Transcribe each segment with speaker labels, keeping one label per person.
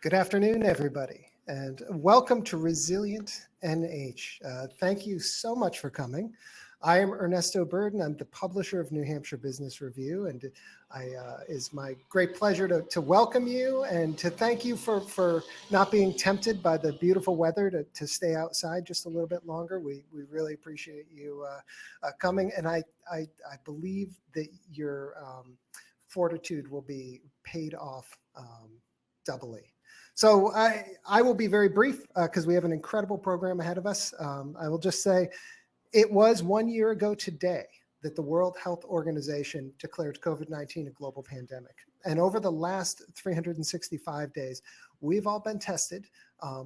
Speaker 1: Good afternoon, everybody, and welcome to Resilient NH. Thank you so much for coming. I am Ernesto Burden. I'm the publisher of New Hampshire Business Review, and it's my great pleasure to welcome you and to thank you for not being tempted by the beautiful weather to stay outside just a little bit longer. We really appreciate you coming, and I believe that your fortitude will be paid off doubly. So I will be very brief because we have an incredible program ahead of us. I will just say it was 1 year ago today that the World Health Organization declared COVID-19 a global pandemic. And over the last 365 days, we've all been tested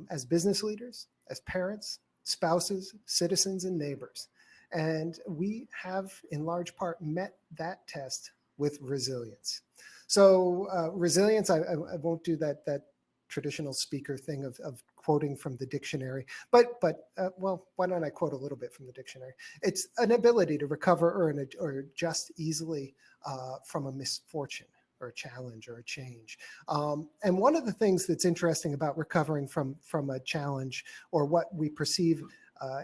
Speaker 1: as business leaders, as parents, spouses, citizens, and neighbors. And we have, in large part, met that test with resilience. So resilience, I won't do that traditional speaker thing of quoting from the dictionary, but well, why don't I quote a little bit from the dictionary? It's an ability to recover or adjust easily from a misfortune or a challenge or a change. And one of the things that's interesting about recovering from a challenge or what we perceive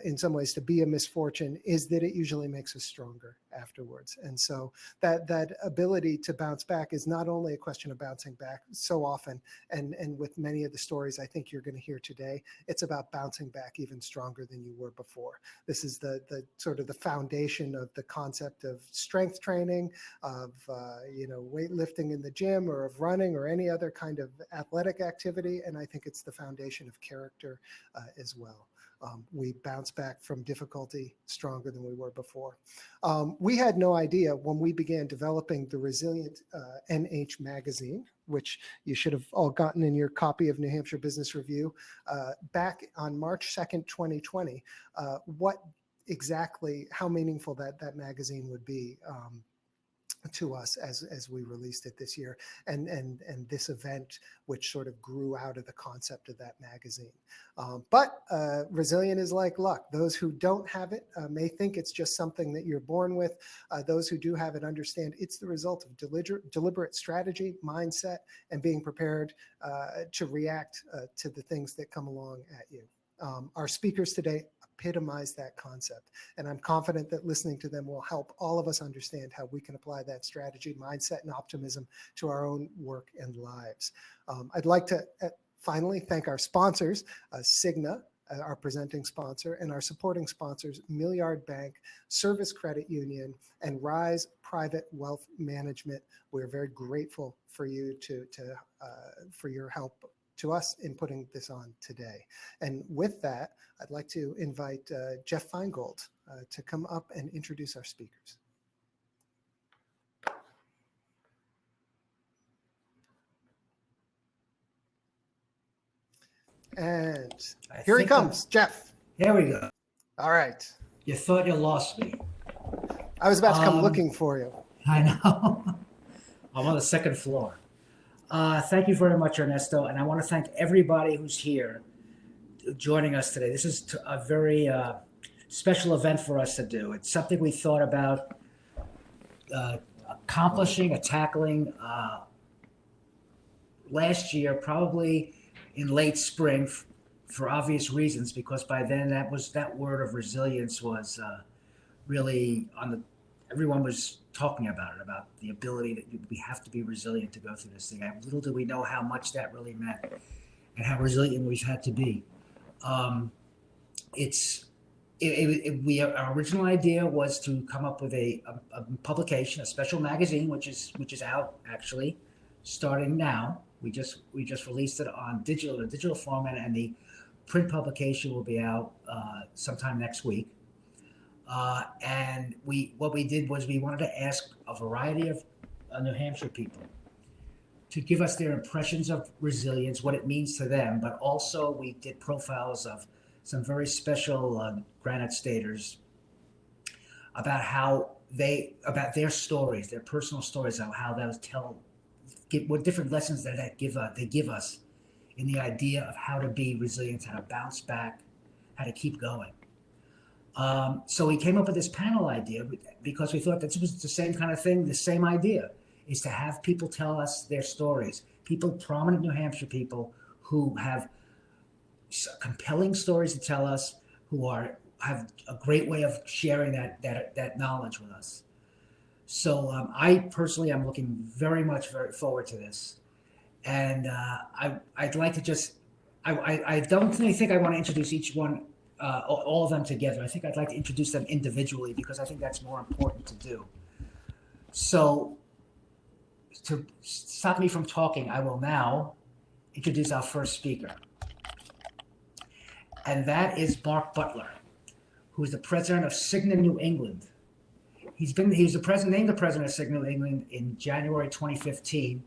Speaker 1: in some ways to be a misfortune is that it usually makes us stronger afterwards. And so that ability to bounce back is not only a question of bouncing back so often, and with many of the stories I think you're going to hear today, it's about bouncing back even stronger than you were before. This is the sort of the foundation of the concept of strength training, of weightlifting in the gym, or of running, or any other kind of athletic activity. And I think it's the foundation of character as well. We bounce back from difficulty stronger than we were before. We had no idea when we began developing the Resilient NH magazine, which you should have all gotten in your copy of New Hampshire Business Review back on March 2nd, 2020, how meaningful that magazine would be to us as we released it this year, and this event, which sort of grew out of the concept of that magazine. But resilient is like luck. Those who don't have it may think it's just something that you're born with. Those who do have it understand it's the result of deliberate strategy, mindset, and being prepared to react to the things that come along at you. Our speakers today epitomize that concept, and I'm confident that listening to them will help all of us understand how we can apply that strategy, mindset, and optimism to our own work and lives. I'd like to finally thank our sponsors, Cigna, our presenting sponsor, and our supporting sponsors, Milliard Bank, Service Credit Union, and Rise Private Wealth Management. We're very grateful for you for your help to us in putting this on today. And with that, I'd like to invite Jeff Feingold to come up and introduce our speakers. And here he comes, Jeff.
Speaker 2: Here we go.
Speaker 1: All right.
Speaker 2: You thought you lost me.
Speaker 1: I was about to come looking for you.
Speaker 2: I know. I'm on the second floor. Thank you very much, Ernesto. And I want to thank everybody who's here joining us today. This is a very special event for us to do. It's something we thought about tackling last year, probably in late spring, for obvious reasons, because by then that word of resilience was really everyone was talking about the ability that we have to be resilient to go through this thing. Little did we know how much that really meant and how resilient we've had to be. Our original idea was to come up with a publication, a special magazine, which is out actually, starting now. We just released it on digital format, and the print publication will be out sometime next week. And what we did was we wanted to ask a variety of New Hampshire people to give us their impressions of resilience, what it means to them, but also we did profiles of some very special Granite Staters about their stories, their personal stories, of how those what different lessons they give us in the idea of how to be resilient, how to bounce back, how to keep going. So we came up with this panel idea because we thought that this was the same kind of thing. The same idea is to have people tell us their stories, prominent New Hampshire people who have compelling stories to tell us, who have a great way of sharing that knowledge with us. So I personally am looking very forward to this, and I'd like to just I don't think I want to introduce each one, all of them together. I think I'd like to introduce them individually because I think that's more important to do. So to stop me from talking, I will now introduce our first speaker, and that is Mark Butler, who is the president of Cigna New England. He was named the president of Cigna New England in January 2015.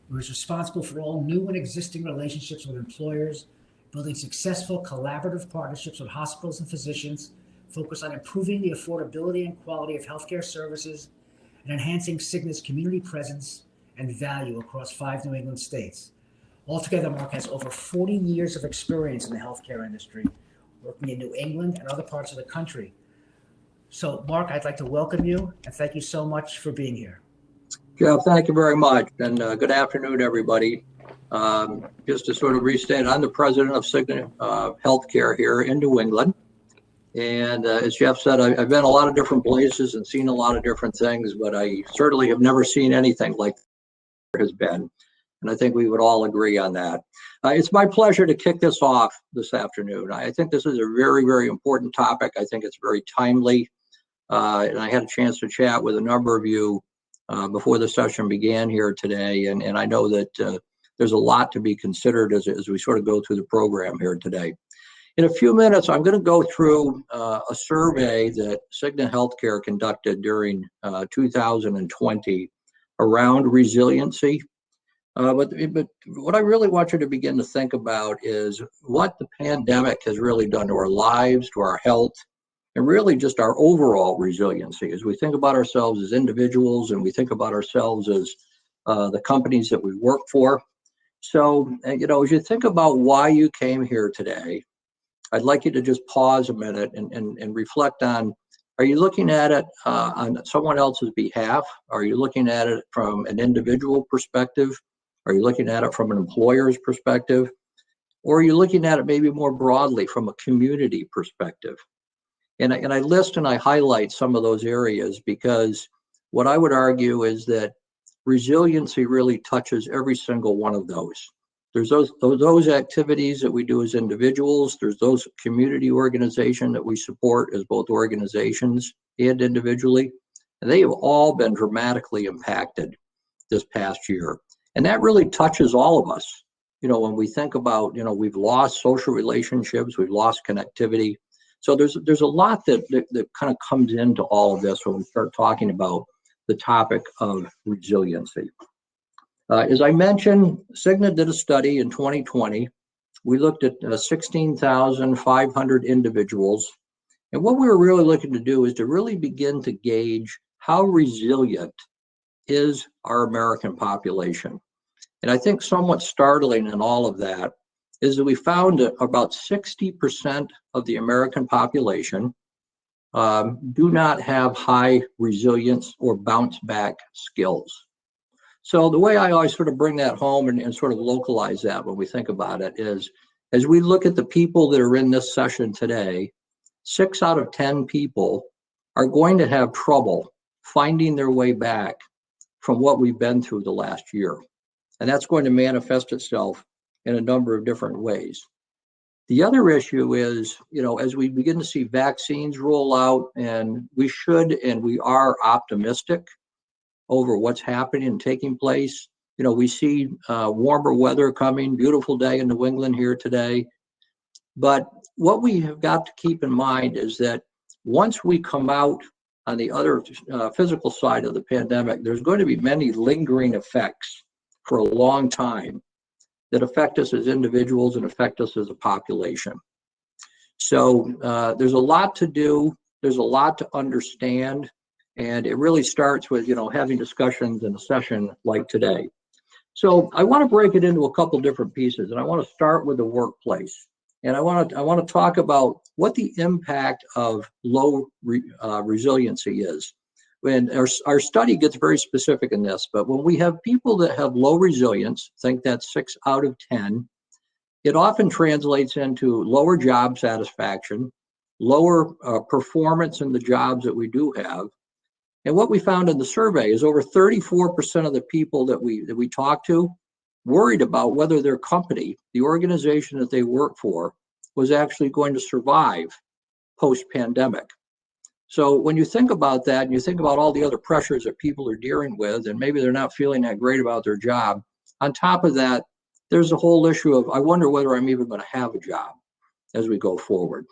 Speaker 2: He was responsible for all new and existing relationships with employers, building successful collaborative partnerships with hospitals and physicians, focused on improving the affordability and quality of healthcare services, and enhancing Cigna's community presence and value across 5 New England states. Altogether, Mark has over 40 years of experience in the healthcare industry, working in New England and other parts of the country. So, Mark, I'd like to welcome you and thank you so much for being here.
Speaker 3: Jeff, thank you very much, and good afternoon, everybody. Just to sort of restate, I'm the president of Cigna Healthcare here in New England. And as Jeff said, I've been a lot of different places and seen a lot of different things, but I certainly have never seen anything like there has been. And I think we would all agree on that. It's my pleasure to kick this off this afternoon. I think this is a very, very important topic. I think it's very timely. And I had a chance to chat with a number of you before the session began here today. And I know that there's a lot to be considered as we sort of go through the program here today. In a few minutes, I'm going to go through a survey that Cigna Healthcare conducted during 2020 around resiliency. But what I really want you to begin to think about is what the pandemic has really done to our lives, to our health, and really just our overall resiliency as we think about ourselves as individuals and we think about ourselves as the companies that we work for. So, as you think about why you came here today, I'd like you to just pause a minute and reflect on, are you looking at it on someone else's behalf? Are you looking at it from an individual perspective? Are you looking at it from an employer's perspective? Or are you looking at it maybe more broadly from a community perspective? And I list and I highlight some of those areas because what I would argue is that resiliency really touches every single one of those. There's those activities that we do as individuals. There's those community organizations that we support as both organizations and individually. And they have all been dramatically impacted this past year. And that really touches all of us. When we think about, we've lost social relationships, we've lost connectivity. So there's a lot that kind of comes into all of this when we start talking about the topic of resiliency. As I mentioned, Cigna did a study in 2020. We looked at 16,500 individuals. And what we were really looking to do is to really begin to gauge how resilient is our American population. And I think somewhat startling in all of that is that we found that about 60% of the American population do not have high resilience or bounce back skills. So the way I always sort of bring that home and sort of localize that when we think about it is, as we look at the people that are in this session today, 6 out of 10 people are going to have trouble finding their way back from what we've been through the last year. And that's going to manifest itself in a number of different ways. The other issue is, as we begin to see vaccines roll out, and we should and we are optimistic over what's happening and taking place. We see warmer weather coming, beautiful day in New England here today. But what we have got to keep in mind is that once we come out on the other physical side of the pandemic, there's going to be many lingering effects for a long time that affect us as individuals and affect us as a population. So there's a lot to do, there's a lot to understand, and it really starts with, having discussions in a session like today. So I want to break it into a couple different pieces, and I want to start with the workplace. And I want to talk about what the impact of low resiliency is. When our study gets very specific in this, but when we have people that have low resilience, think that's 6 out of 10, it often translates into lower job satisfaction, lower performance in the jobs that we do have. And what we found in the survey is over 34% of the people that we talked to worried about whether their company, the organization that they work for, was actually going to survive post-pandemic. So when you think about that and you think about all the other pressures that people are dealing with, and maybe they're not feeling that great about their job, on top of that, there's a whole issue of, I wonder whether I'm even going to have a job as we go forward.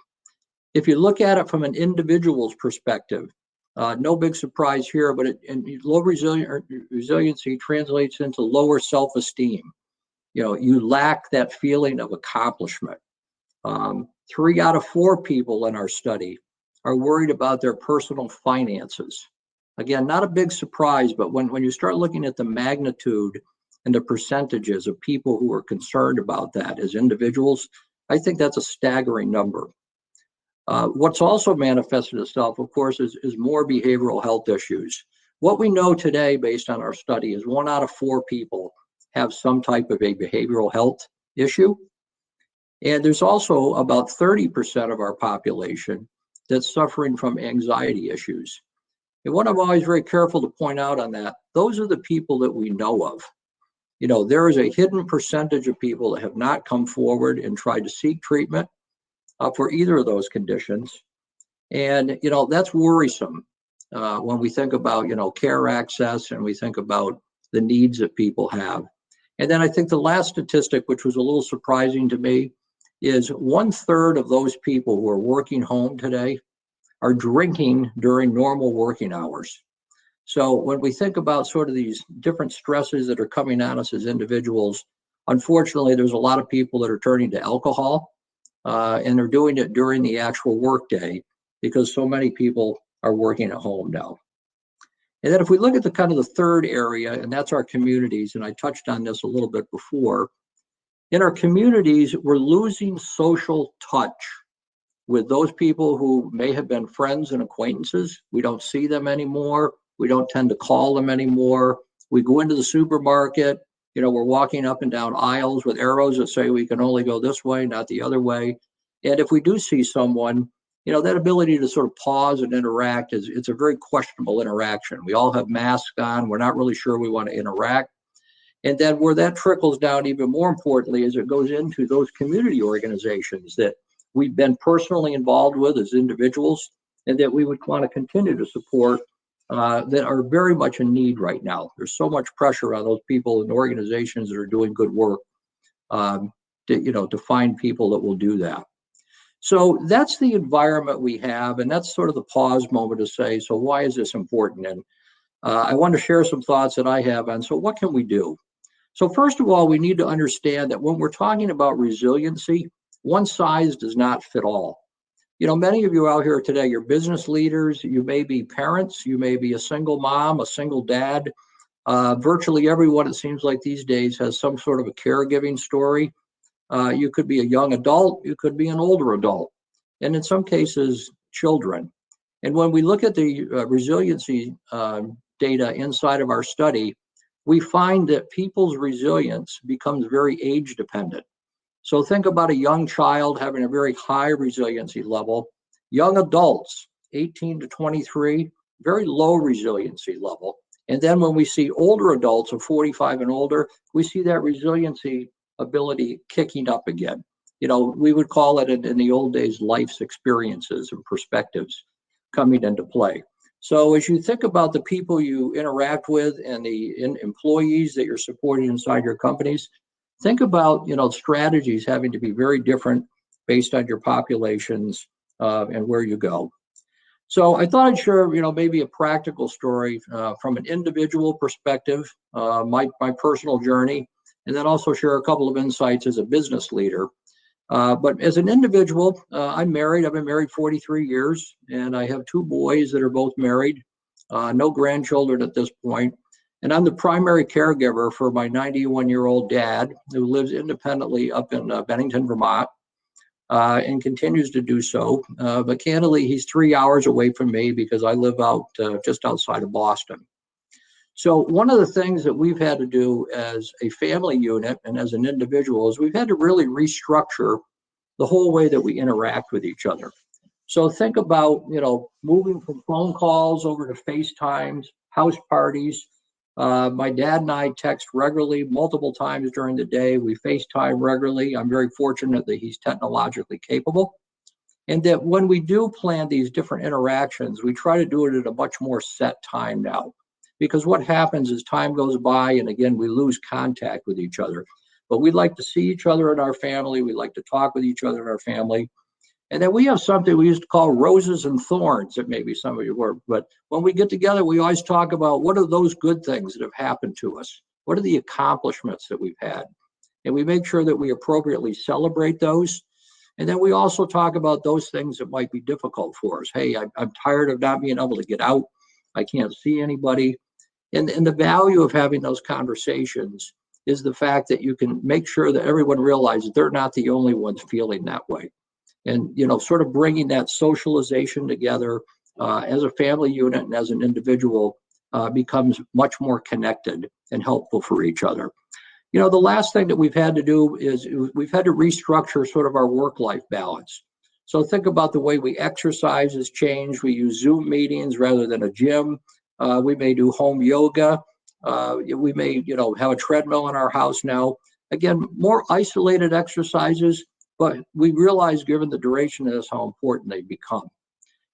Speaker 3: If you look at it from an individual's perspective, no big surprise here, but low resiliency translates into lower self-esteem. You lack that feeling of accomplishment. 3 out of 4 people in our study are worried about their personal finances. Again, not a big surprise, but when you start looking at the magnitude and the percentages of people who are concerned about that as individuals, I think that's a staggering number. What's also manifested itself, of course, is more behavioral health issues. What we know today, based on our study, is 1 out of 4 people have some type of a behavioral health issue. And there's also about 30% of our population that's suffering from anxiety issues. And what I'm always very careful to point out on that, those are the people that we know of. There is a hidden percentage of people that have not come forward and tried to seek treatment for either of those conditions. And, that's worrisome when we think about, care access and we think about the needs that people have. And then I think the last statistic, which was a little surprising to me, is 1/3 of those people who are working home today are drinking during normal working hours. So when we think about sort of these different stresses that are coming at us as individuals, unfortunately, there's a lot of people that are turning to alcohol, and they're doing it during the actual workday because so many people are working at home now. And then if we look at the kind of the third area, and that's our communities, and I touched on this a little bit before, in our communities, we're losing social touch with those people who may have been friends and acquaintances. We don't see them anymore. We don't tend to call them anymore. We go into the supermarket, we're walking up and down aisles with arrows that say we can only go this way, not the other way. And if we do see someone, that ability to sort of pause and interact it's a very questionable interaction. We all have masks on. We're not really sure we want to interact. And then where that trickles down even more importantly is it goes into those community organizations that we've been personally involved with as individuals and that we would want to continue to support that are very much in need right now. There's so much pressure on those people and organizations that are doing good work to find people that will do that. So that's the environment we have, and that's sort of the pause moment to say, so why is this important? And I want to share some thoughts that I have on, so what can we do? So first of all, we need to understand that when we're talking about resiliency, one size does not fit all. Many of you out here today, you're business leaders, you may be parents, you may be a single mom, a single dad. Virtually everyone, it seems like these days, has some sort of a caregiving story. You could be a young adult, you could be an older adult, and in some cases, children. And when we look at the resiliency data inside of our study, we find that people's resilience becomes very age dependent. So think about a young child having a very high resiliency level. Young adults, 18 to 23, very low resiliency level. And then when we see older adults of 45 and older, we see that resiliency ability kicking up again. We would call it in the old days, life's experiences and perspectives coming into play. So as you think about the people you interact with and the employees that you're supporting inside your companies, think about, strategies having to be very different based on your populations and where you go. So I thought I'd share, maybe a practical story from an individual perspective, my personal journey, and then also share a couple of insights as a business leader. But as an individual, I'm married. I've been married 43 years, and I have 2 boys that are both married, no grandchildren at this point. And I'm the primary caregiver for my 91-year-old dad, who lives independently up in Bennington, Vermont, and continues to do so. But candidly, he's 3 hours away from me because I live out just outside of Boston. So one of the things that we've had to do as a family unit and as an individual is we've had to really restructure the whole way that we interact with each other. So think about, moving from phone calls over to FaceTimes, house parties. My dad and I text regularly, multiple times during the day. We FaceTime regularly. I'm very fortunate that he's technologically capable. And that when we do plan these different interactions, we try to do it at a much more set time now. Because what happens is time goes by, and again, we lose contact with each other. But we like to see each other in our family. We like to talk with each other in our family. And then we have something we used to call roses and thorns, that maybe some of you were. But when we get together, we always talk about what are those good things that have happened to us? What are the accomplishments that we've had? And we make sure that we appropriately celebrate those. And then we also talk about those things that might be difficult for us. Hey, I'm tired of not being able to get out. I can't see anybody. And the value of having those conversations is the fact that you can make sure that everyone realizes they're not the only ones feeling that way. And, sort of bringing that socialization together as a family unit and as an individual becomes much more connected and helpful for each other. The last thing that we've had to do is we've had to restructure sort of our work-life balance. So think about the way we exercise has changed. We use Zoom meetings rather than a gym. We may do home yoga. We may, have a treadmill in our house now. Again, more isolated exercises, but we realize, given the duration of this, how important they become.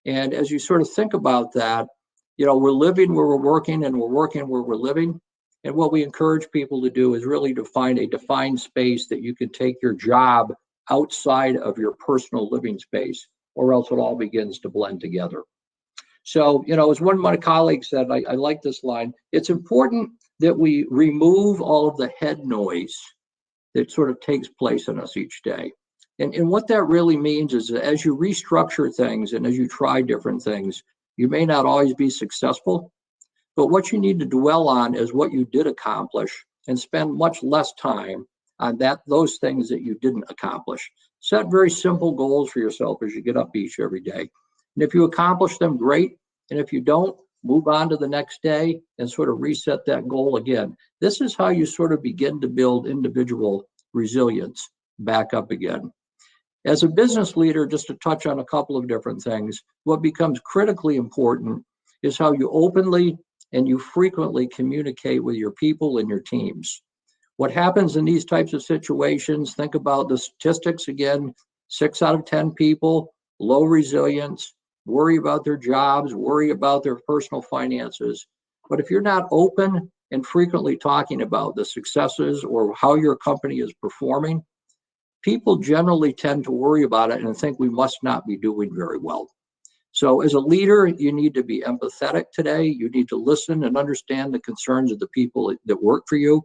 Speaker 3: And as you sort of think about that, we're living where we're working and we're working where we're living. And what we encourage people to do is really to find a defined space that you can take your job outside of your personal living space, or else it all begins to blend together. So, as one of my colleagues said, I like this line, it's important that we remove all of the head noise that sort of takes place in us each day. And what that really means is that as you restructure things and as you try different things, you may not always be successful, but what you need to dwell on is what you did accomplish and spend much less time on those things that you didn't accomplish. Set very simple goals for yourself as you get up every day. And if you accomplish them, great. And if you don't, move on to the next day and sort of reset that goal again. This is how you sort of begin to build individual resilience back up again. As a business leader, just to touch on a couple of different things, what becomes critically important is how you openly and you frequently communicate with your people and your teams. What happens in these types of situations, think about the statistics again, 6 out of 10 people, low resilience, worry about their jobs, worry about their personal finances. But if you're not open and frequently talking about the successes or how your company is performing, people generally tend to worry about it and think we must not be doing very well. So as a leader, you need to be empathetic today. You need to listen and understand the concerns of the people that work for you.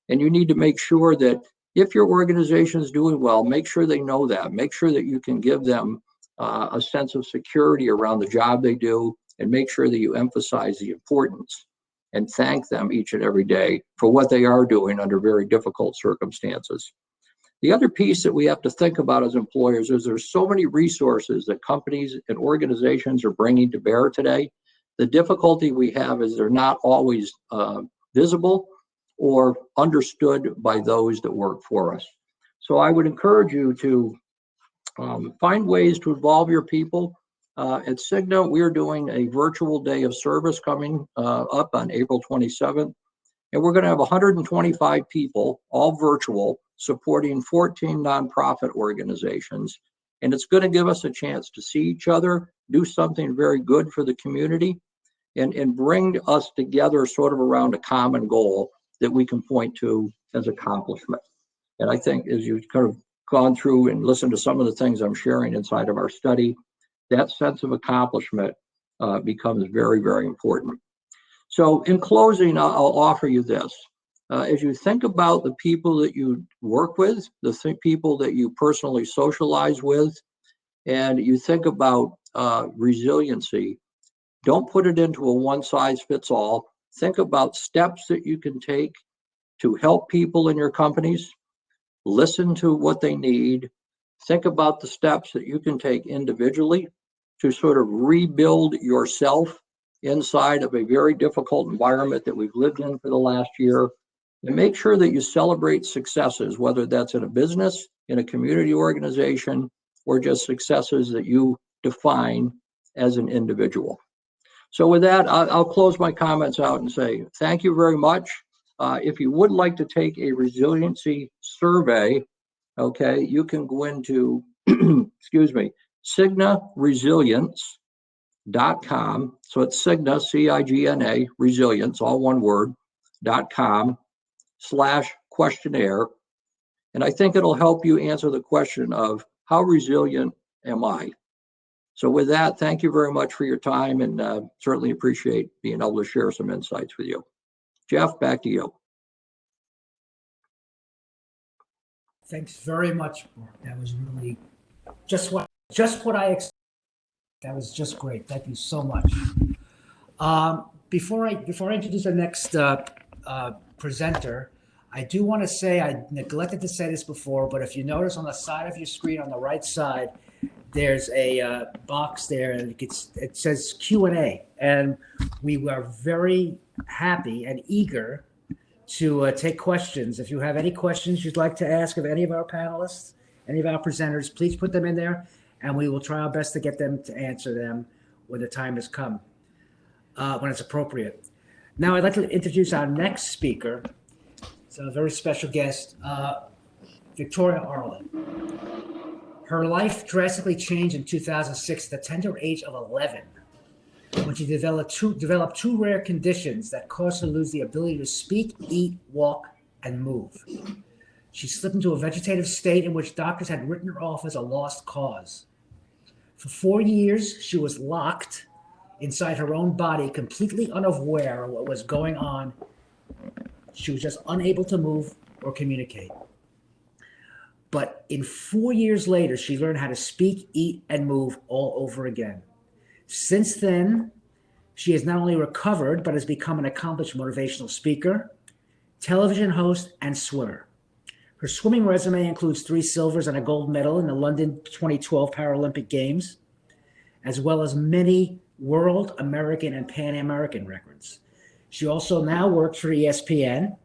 Speaker 3: And you need to make sure that if your organization is doing well, make sure they know that. Make sure that you can give them a sense of security around the job they do, and make sure that you emphasize the importance and thank them each and every day for what they are doing under very difficult circumstances. The other piece that we have to think about as employers is there's so many resources that companies and organizations are bringing to bear today. The difficulty we have is they're not always visible or understood by those that work for us. So I would encourage you to find ways to involve your people. At Cigna, we're doing a virtual day of service coming up on April 27th. And we're going to have 125 people, all virtual, supporting 14 nonprofit organizations. And it's going to give us a chance to see each other, do something very good for the community, and bring us together sort of around a common goal that we can point to as accomplishment. And I think as you've kind of gone through and listened to some of the things I'm sharing inside of our study, that sense of accomplishment becomes very, very important. So in closing, I'll offer you this. As you think about the people that you work with, the people that you personally socialize with, and you think about resiliency, don't put it into a one-size-fits-all. Think about steps that you can take to help people in your companies. Listen to what they need. Think about the steps that you can take individually to sort of rebuild yourself inside of a very difficult environment that we've lived in for the last year. And make sure that you celebrate successes, whether that's in a business, in a community organization, or just successes that you define as an individual. So with that, I'll close my comments out and say thank you very much. If you would like to take a resiliency survey, okay, you can go into, excuse me, CignaResilience.com. So it's Cigna, C-I-G-N-A, resilience, all one word, .com/questionnaire. And I think it'll help you answer the question of how resilient am I? So with that, thank you very much for your time, and certainly appreciate being able to share some insights with you. Jeff, back to you.
Speaker 2: Thanks very much, Mark. That was really just what I expected. That was just great. Thank you so much. Before I introduce our next presenter, I do want to say, I neglected to say this before, but if you notice on the side of your screen on the right side, there's a box there, and it says Q&A, and we were very happy and eager to take questions. If you have any questions you'd like to ask of any of our panelists, any of our presenters, please put them in there, and we will try our best to get them to answer them when the time has come, when it's appropriate. Now I'd like to introduce our next speaker. It's a very special guest, Victoria Arlen. Her life drastically changed in 2006 at the tender age of 11, when she developed two rare conditions that caused her to lose the ability to speak, eat, walk, and move. She slipped into a vegetative state in which doctors had written her off as a lost cause. For 4 years, she was locked inside her own body, completely unaware of what was going on. She was just unable to move or communicate. But in 4 years later, she learned how to speak, eat, and move all over again. Since then, she has not only recovered, but has become an accomplished motivational speaker, television host, and swimmer. Her swimming resume includes 3 silvers and a gold medal in the London 2012 Paralympic Games, as well as many world, American, and Pan American records. She also now works for ESPN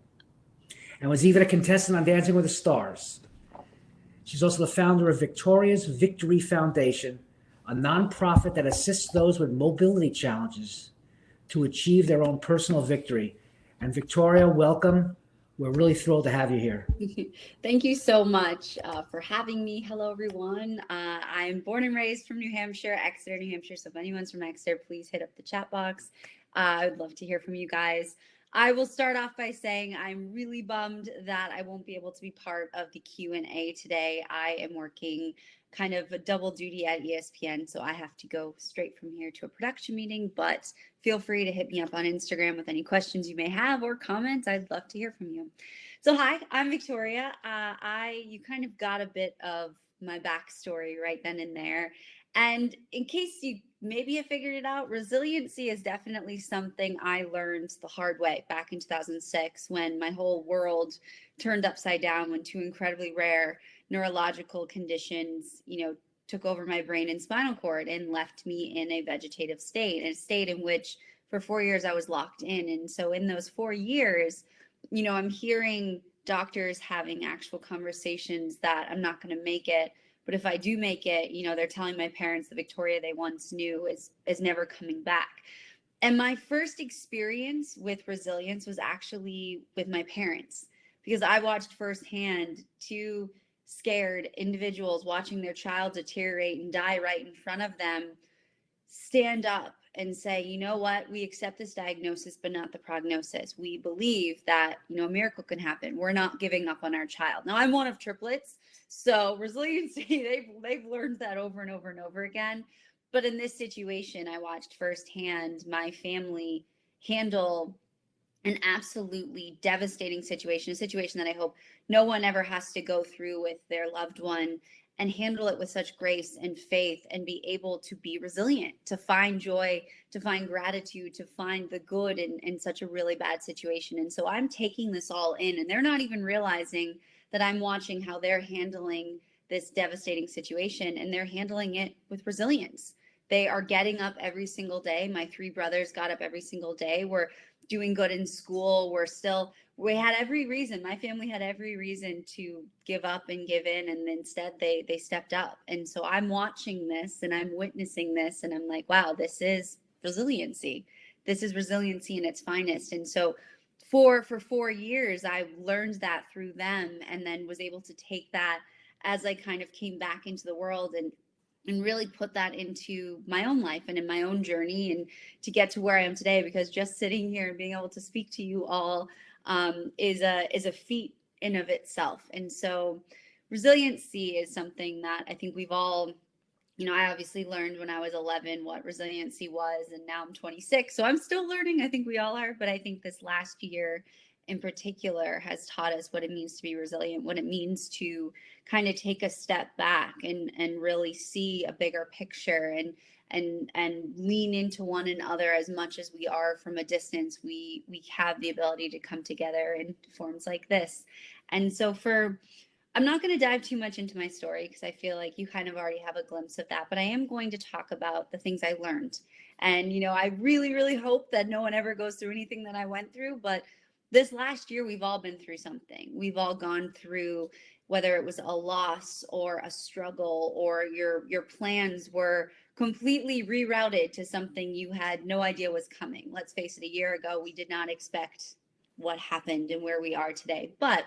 Speaker 2: and was even a contestant on Dancing with the Stars. She's also the founder of Victoria's Victory Foundation, a nonprofit that assists those with mobility challenges to achieve their own personal victory. And Victoria, welcome. We're really thrilled to have you here.
Speaker 4: Thank you so much for having me. Hello, everyone. I'm born and raised from New Hampshire, Exeter, New Hampshire. So if anyone's from Exeter, please hit up the chat box. I would love to hear from you guys. I will start off by saying I'm really bummed that I won't be able to be part of the Q&A today. I am working kind of a double duty at ESPN, so I have to go straight from here to a production meeting, but feel free to hit me up on Instagram with any questions you may have or comments. I'd love to hear from you. So hi, I'm Victoria. You kind of got a bit of my backstory right then and there. And in case you maybe have figured it out, resiliency is definitely something I learned the hard way back in 2006 when my whole world turned upside down, when 2 incredibly rare neurological conditions, took over my brain and spinal cord and left me in a vegetative state, a state in which for 4 years I was locked in. And so in those 4 years, I'm hearing doctors having actual conversations that I'm not going to make it. But if I do make it, they're telling my parents the Victoria they once knew is never coming back. And my first experience with resilience was actually with my parents, because I watched firsthand 2 scared individuals watching their child deteriorate and die right in front of them stand up and say, you know what, we accept this diagnosis, but not the prognosis. We believe that, a miracle can happen. We're not giving up on our child. Now, I'm one of triplets, so resiliency, they've learned that over and over and over again. But in this situation, I watched firsthand my family handle an absolutely devastating situation, a situation that I hope no one ever has to go through with their loved one, and handle it with such grace and faith and be able to be resilient, to find joy, to find gratitude, to find the good in such a really bad situation. And so I'm taking this all in, and they're not even realizing that I'm watching how they're handling this devastating situation, and they're handling it with resilience. They are getting up every single day. My 3 brothers got up every single day. We're doing good in school. We had every reason. My family had every reason to give up and give in. And instead they stepped up. And so I'm watching this and I'm witnessing this and I'm like, wow, this is resiliency. This is resiliency in its finest. And so for 4 years, I learned that through them and then was able to take that as I kind of came back into the world and really put that into my own life and in my own journey and to get to where I am today, because just sitting here and being able to speak to you all is a feat in of itself. And so resiliency is something that I think we've all, I obviously learned when I was 11 what resiliency was, and now I'm 26. So I'm still learning. I think we all are. But I think this last year in particular has taught us what it means to be resilient, what it means to kind of take a step back and really see a bigger picture and lean into one another as much as we are from a distance. We have the ability to come together in forms like this. And so I'm not going to dive too much into my story because I feel like you kind of already have a glimpse of that, but I am going to talk about the things I learned. And, I really, really hope that no one ever goes through anything that I went through. But this last year, we've all been through something. We've all gone through, whether it was a loss or a struggle or your plans were completely rerouted to something you had no idea was coming. Let's face it, a year ago, we did not expect what happened and where we are today. But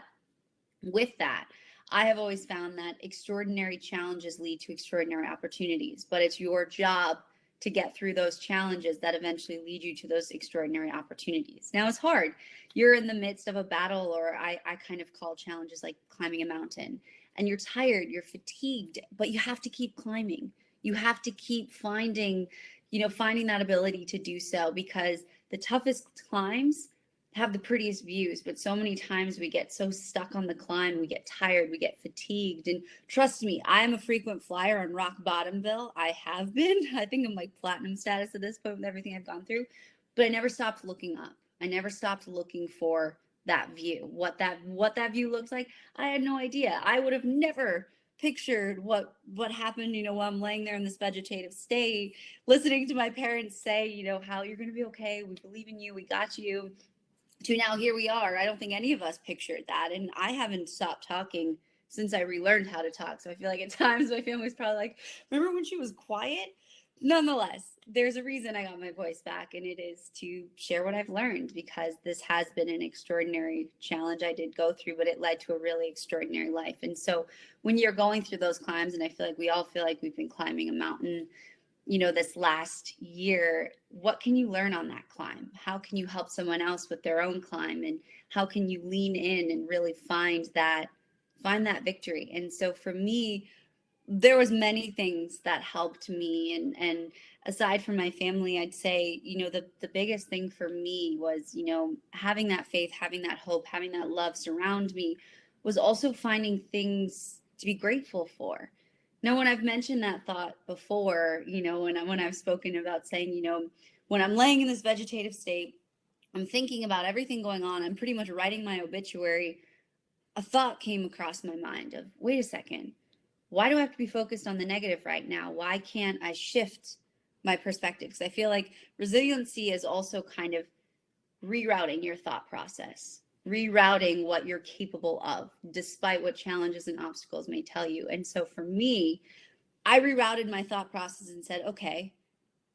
Speaker 4: with that, I have always found that extraordinary challenges lead to extraordinary opportunities, but it's your job to get through those challenges that eventually lead you to those extraordinary opportunities. Now, it's hard. You're in the midst of a battle, or I kind of call challenges like climbing a mountain, and you're tired, you're fatigued, but you have to keep climbing. You have to keep finding that ability to do so, because the toughest climbs have the prettiest views, but so many times we get so stuck on the climb, we get tired, we get fatigued. And trust me, I am a frequent flyer on rock bottomville. I have been. I think I'm like platinum status at this point with everything I've gone through, but I never stopped looking up. I never stopped looking for that view. What that view looks like, I had no idea. I would have never pictured what happened, while I'm laying there in this vegetative state, listening to my parents say, how you're going to be okay. We believe in you. We got you. To now here we are. I don't think any of us pictured that. And I haven't stopped talking since I relearned how to talk. So I feel like at times my family's probably like, remember when she was quiet? Nonetheless, there's a reason I got my voice back, and it is to share what I've learned, because this has been an extraordinary challenge I did go through, but it led to a really extraordinary life. And so when you're going through those climbs, and I feel like we all feel like we've been climbing a mountain, this last year, what can you learn on that climb? How can you help someone else with their own climb? And how can you lean in and really find that victory? And so for me, there was many things that helped me. And aside from my family, I'd say, the biggest thing for me was, having that faith, having that hope, having that love surround me, was also finding things to be grateful for. Now, when I've mentioned that thought before, when I've spoken about saying, when I'm laying in this vegetative state, I'm thinking about everything going on, I'm pretty much writing my obituary, a thought came across my mind of, wait a second, why do I have to be focused on the negative right now? Why can't I shift my perspective? Because I feel like resiliency is also kind of rerouting your thought process, rerouting what you're capable of, despite what challenges and obstacles may tell you. And so for me, I rerouted my thought process and said, okay,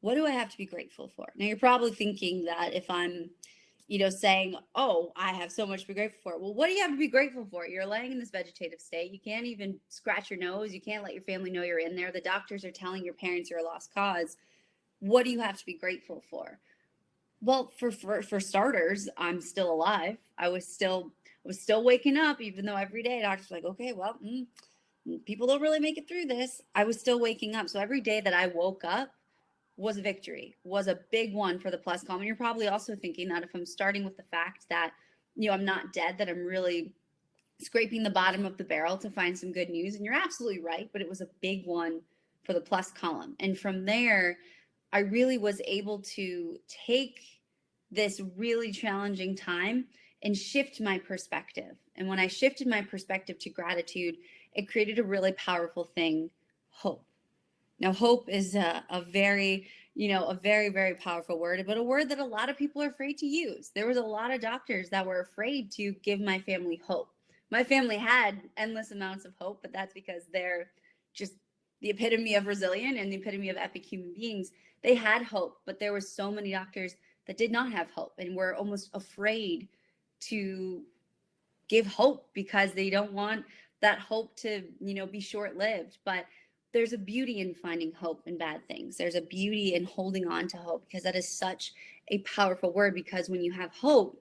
Speaker 4: what do I have to be grateful for? Now, you're probably thinking that if I'm, saying, oh, I have so much to be grateful for. Well, what do you have to be grateful for? You're laying in this vegetative state. You can't even scratch your nose. You can't let your family know you're in there. The doctors are telling your parents you're a lost cause. What do you have to be grateful for? Well, for starters, I'm still alive. I was still waking up, even though every day doctors were like, okay, well, people don't really make it through this. I was still waking up. So every day that I woke up was a victory, was a big one for the plus column. And you're probably also thinking that if I'm starting with the fact that, I'm not dead, that I'm really scraping the bottom of the barrel to find some good news. And you're absolutely right, but it was a big one for the plus column. And from there, I really was able to take this really challenging time and shift my perspective. And when I shifted my perspective to gratitude, it created a really powerful thing, hope. Now, hope is a very, a very, very powerful word, but a word that a lot of people are afraid to use. There was a lot of doctors that were afraid to give my family hope. My family had endless amounts of hope, but that's because they're just the epitome of resilient and the epitome of epic human beings. They had hope, but there were so many doctors that did not have hope and were almost afraid to give hope because they don't want that hope to, be short-lived. But there's a beauty in finding hope in bad things. There's a beauty in holding on to hope, because that is such a powerful word. Because when you have hope,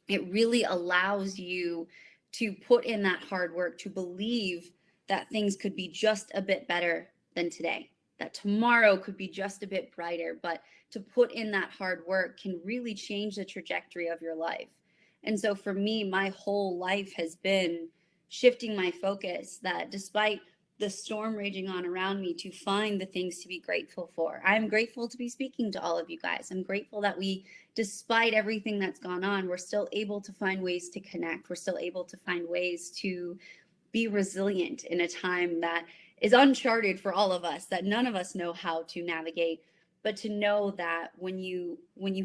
Speaker 4: it really allows you to put in that hard work, to believe that things could be just a bit better than today, that tomorrow could be just a bit brighter. But to put in that hard work can really change the trajectory of your life. And so for me, my whole life has been shifting my focus, that despite the storm raging on around me, to find the things to be grateful for. I'm grateful to be speaking to all of you guys. I'm grateful that we, despite everything that's gone on, we're still able to find ways to connect. We're still able to find ways to be resilient in a time that is uncharted for all of us, that none of us know how to navigate. But to know that when you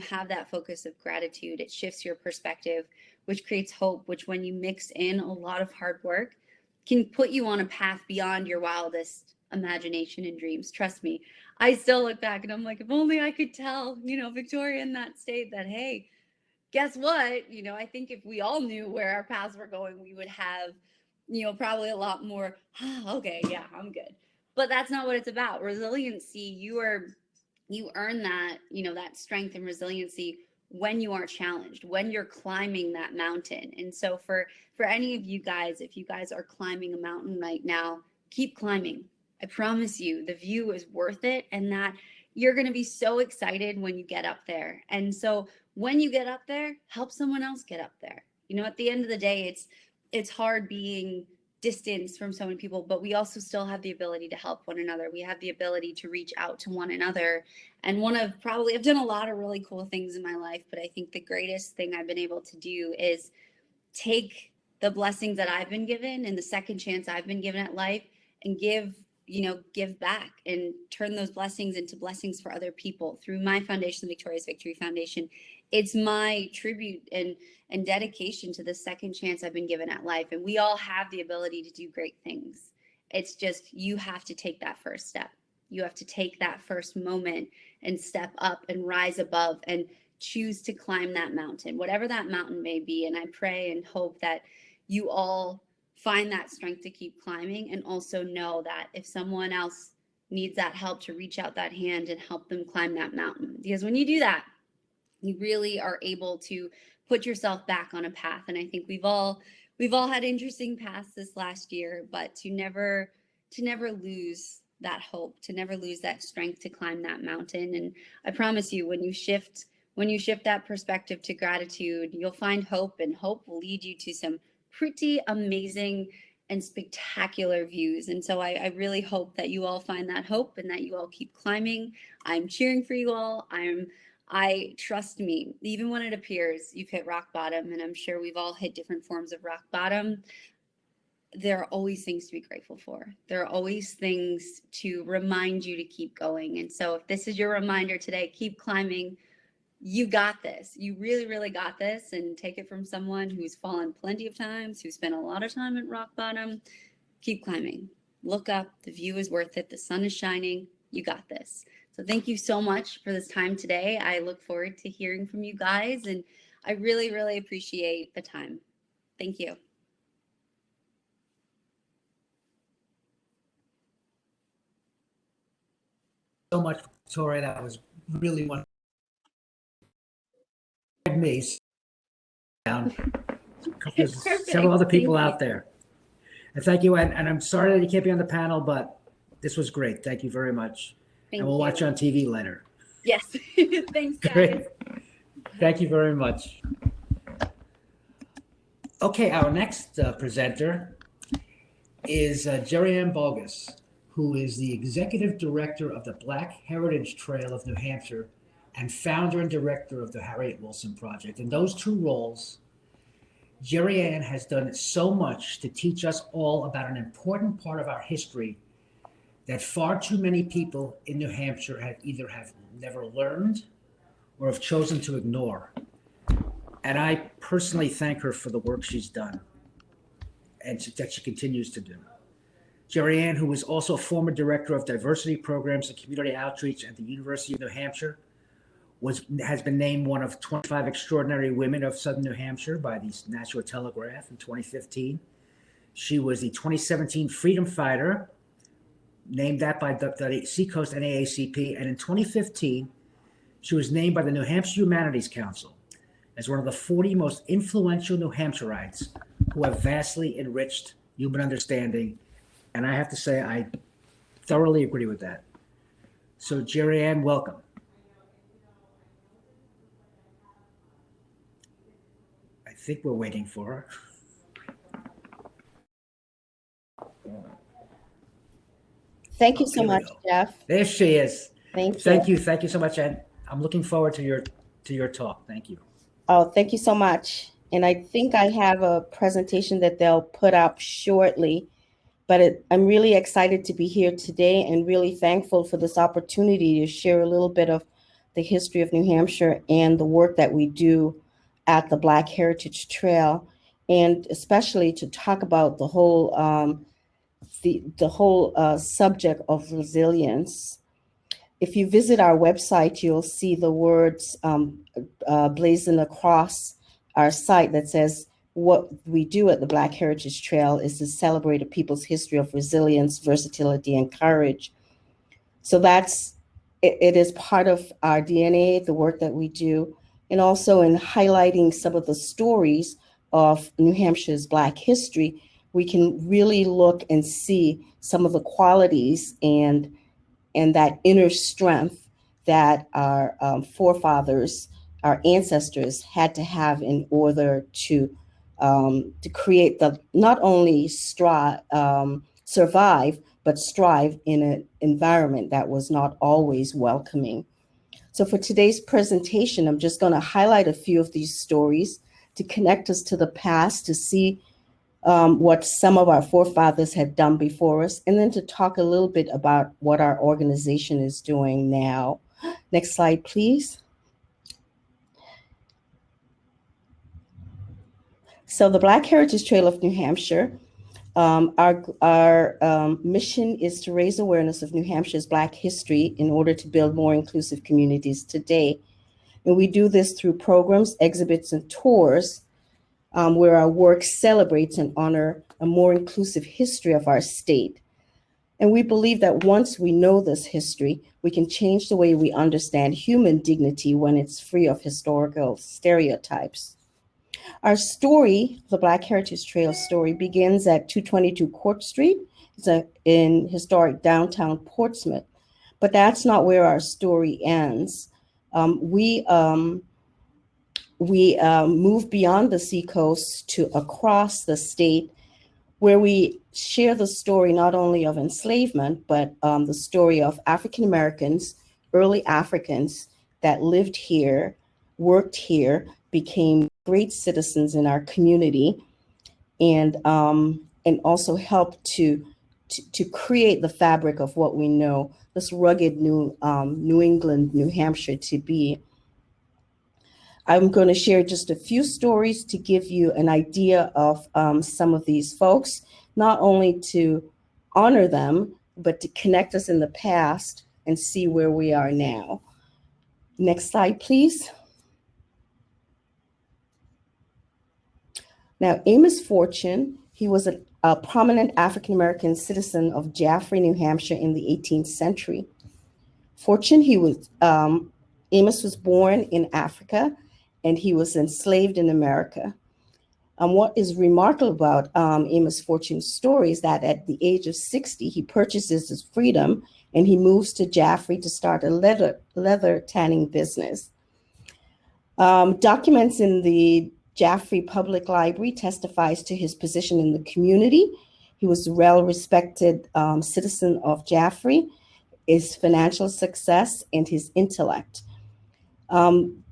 Speaker 4: have that focus of gratitude, it shifts your perspective, which creates hope, which, when you mix in a lot of hard work, can put you on a path beyond your wildest imagination and dreams. Trust me, I still look back and I'm like, if only I could tell, Victoria in that state that, hey, guess what? I think if we all knew where our paths were going, we would have, probably a lot more, okay, yeah, I'm good. But that's not what it's about. Resiliency, you earn that, that strength and resiliency when you are challenged, when you're climbing that mountain. And so for any of you guys, if you guys are climbing a mountain right now, keep climbing. I promise you, the view is worth it, and that you're going to be so excited when you get up there. And so when you get up there, help someone else get up there. At the end of the day, it's hard being distance from so many people, but we also still have the ability to help one another. We have the ability to reach out to one another. And I've done a lot of really cool things in my life, but I think the greatest thing I've been able to do is take the blessings that I've been given and the second chance I've been given at life, and give back and turn those blessings into blessings for other people through my foundation, the Victorious Victory Foundation. It's my tribute and dedication to the second chance I've been given at life. And we all have the ability to do great things. It's just, you have to take that first step. You have to take that first moment and step up and rise above and choose to climb that mountain, whatever that mountain may be. And I pray and hope that you all find that strength to keep climbing, and also know that if someone else needs that help, to reach out that hand and help them climb that mountain. Because when you do that, you really are able to put yourself back on a path. And I think we've all had interesting paths this last year, but to never lose that hope, to never lose that strength to climb that mountain. And I promise you, when you shift that perspective to gratitude, you'll find hope, and hope will lead you to some pretty amazing and spectacular views. And so I really hope that you all find that hope and that you all keep climbing. I'm cheering for you all. Trust me, even when it appears you've hit rock bottom, and I'm sure we've all hit different forms of rock bottom, there are always things to be grateful for. There are always things to remind you to keep going. And so if this is your reminder today, keep climbing. You got this. You really, really got this. And take it from someone who's fallen plenty of times, who spent a lot of time at rock bottom. Keep climbing. Look up. The view is worth it. The sun is shining. You got this. So thank you so much for this time today. I look forward to hearing from you guys, and I really, really appreciate the time. Thank you.
Speaker 2: So much, Victoria. That was really wonderful. Me down. There's several other people out there. And thank you. And I'm sorry that you can't be on the panel, but this was great. Thank you very much. And we'll watch you on TV later.
Speaker 4: Yes. Thanks, guys.
Speaker 2: Great. Thank you very much. Okay, our next presenter is Ann Boggess, who is the Executive Director of the Black Heritage Trail of New Hampshire and founder and director of the Harriet Wilson Project. In those two roles, Ann has done so much to teach us all about an important part of our history that far too many people in New Hampshire have never learned or have chosen to ignore. And I personally thank her for the work she's done and that she continues to do. Jerry Ann, who was also a former director of diversity programs and community outreach at the University of New Hampshire, has been named one of 25 extraordinary women of Southern New Hampshire by the National Telegraph in 2015. She was the 2017 Freedom Fighter, named that by the Seacoast NAACP, and in 2015, she was named by the New Hampshire Humanities Council as one of the 40 most influential New Hampshireites who have vastly enriched human understanding. And I have to say, I thoroughly agree with that. So, Jerry Ann, welcome. I think we're waiting for her.
Speaker 5: Thank you so
Speaker 2: Here we
Speaker 5: much,
Speaker 2: go.
Speaker 5: Jeff.
Speaker 2: There she is.
Speaker 5: Thank you.
Speaker 2: Thank you so much, and I'm looking forward to your talk. Thank you.
Speaker 5: Oh, thank you so much. And I think I have a presentation that they'll put up shortly, but I'm really excited to be here today and really thankful for this opportunity to share a little bit of the history of New Hampshire and the work that we do at the Black Heritage Trail, and especially to talk about the whole subject of resilience. If you visit our website, you'll see the words blazoned across our site that says, what we do at the Black Heritage Trail is to celebrate a people's history of resilience, versatility, and courage. So it is part of our DNA, the work that we do, and also in highlighting some of the stories of New Hampshire's Black history, we can really look and see some of the qualities and that inner strength that our forefathers, our ancestors had to have in order to create not only survive, but strive in an environment that was not always welcoming. So for today's presentation, I'm just going to highlight a few of these stories to connect us to the past, to see what some of our forefathers had done before us, and then to talk a little bit about what our organization is doing now. Next slide, please. So the Black Heritage Trail of New Hampshire, our mission is to raise awareness of New Hampshire's Black history in order to build more inclusive communities today. And we do this through programs, exhibits, and tours where our work celebrates and honor a more inclusive history of our state. And we believe that once we know this history, we can change the way we understand human dignity when it's free of historical stereotypes. Our story, the Black Heritage Trail story, begins at 222 Court Street. It's in historic downtown Portsmouth. But that's not where our story ends. We move beyond the seacoast to across the state, where we share the story not only of enslavement, but the story of African Americans, early Africans that lived here, worked here, became great citizens in our community, and also helped to create the fabric of what we know this rugged New England, New Hampshire to be. I'm going to share just a few stories to give you an idea of some of these folks, not only to honor them, but to connect us in the past and see where we are now. Next slide, please. Now, Amos Fortune, he was a prominent African-American citizen of Jaffrey, New Hampshire in the 18th century. Fortune, Amos was born in Africa, and he was enslaved in America. What is remarkable about Amos Fortune's story is that at the age of 60, he purchases his freedom and he moves to Jaffrey to start a leather tanning business. Documents in the Jaffrey Public Library testifies to his position in the community. He was a well-respected citizen of Jaffrey, his financial success, and his intellect.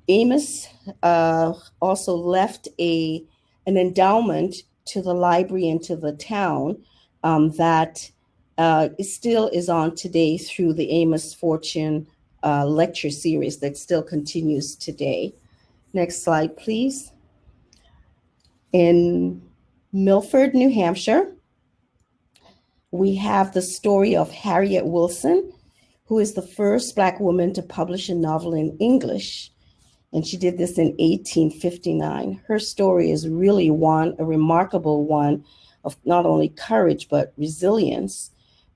Speaker 5: Amos also left an endowment to the library and to the town that it still is on today through the Amos Fortune lecture series that still continues today. Next slide, please. In Milford, New Hampshire, we have the story of Harriet Wilson, who is the first Black woman to publish a novel in English. And she did this in 1859. Her story is really a remarkable one of not only courage, but resilience.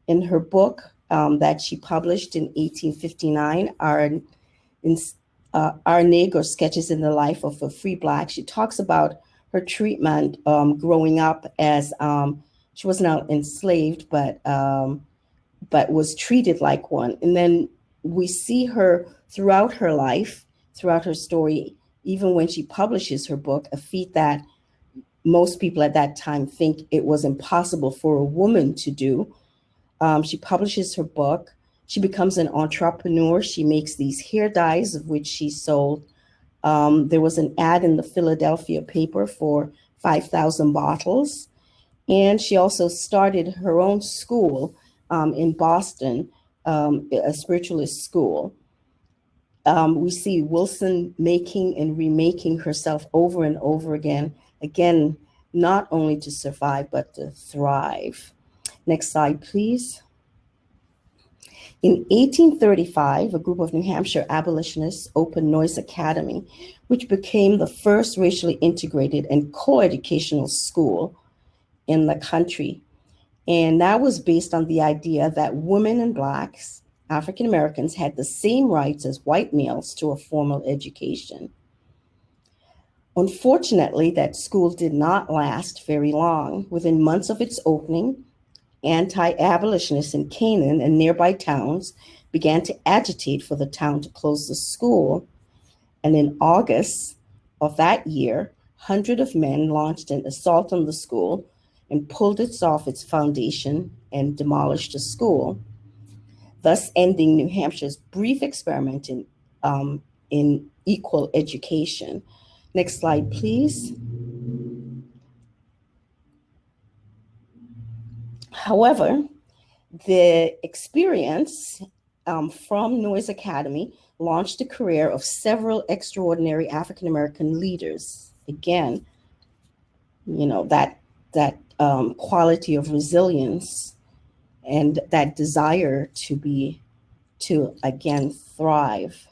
Speaker 5: In her book that she published in 1859, Our Negro Sketches in the Life of a Free Black, she talks about her treatment growing up as she was not enslaved, but was treated like one. And then we see her throughout her life, throughout her story, even when she publishes her book, a feat that most people at that time think it was impossible for a woman to do. She publishes her book. She becomes an entrepreneur. She makes these hair dyes, of which she sold. There was an ad in the Philadelphia paper for 5,000 bottles. And she also started her own school in Boston, a spiritualist school. We see Wilson making and remaking herself over and over again, not only to survive, but to thrive. Next slide, please. In 1835, a group of New Hampshire abolitionists opened Noyes Academy, which became the first racially integrated and co-educational school in the country. And that was based on the idea that women and Blacks, African Americans, had the same rights as white males to a formal education. Unfortunately, that school did not last very long. Within months of its opening, anti-abolitionists in Canaan and nearby towns began to agitate for the town to close the school. And in August of that year, hundreds of men launched an assault on the school and pulled it off its foundation and demolished the school, thus ending New Hampshire's brief experiment in equal education. Next slide, please. However, the experience from Noyes Academy launched the career of several extraordinary African American leaders. Again, that quality of resilience and that desire to again thrive.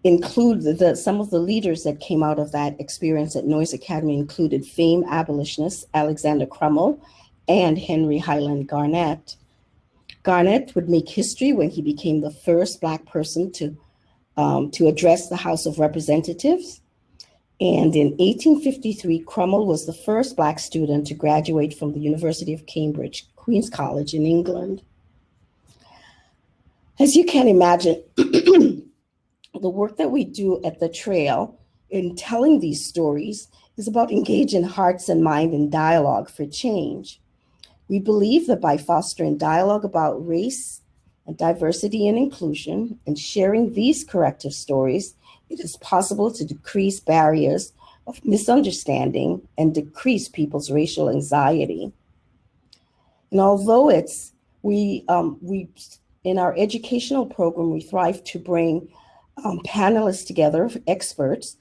Speaker 5: Include some of the leaders that came out of that experience at Noyes Academy included famed abolitionists Alexander Crummell and Henry Highland Garnett. Garnett would make history when he became the first Black person to address the House of Representatives. And in 1853, Crummell was the first Black student to graduate from the University of Cambridge, Queen's College in England. As you can imagine, the work that we do at the Trail in telling these stories is about engaging hearts and mind in dialogue for change. We believe that by fostering dialogue about race and diversity and inclusion and sharing these corrective stories, it is possible to decrease barriers of misunderstanding and decrease people's racial anxiety. And although we in our educational program, we thrive to bring panelists together, experts,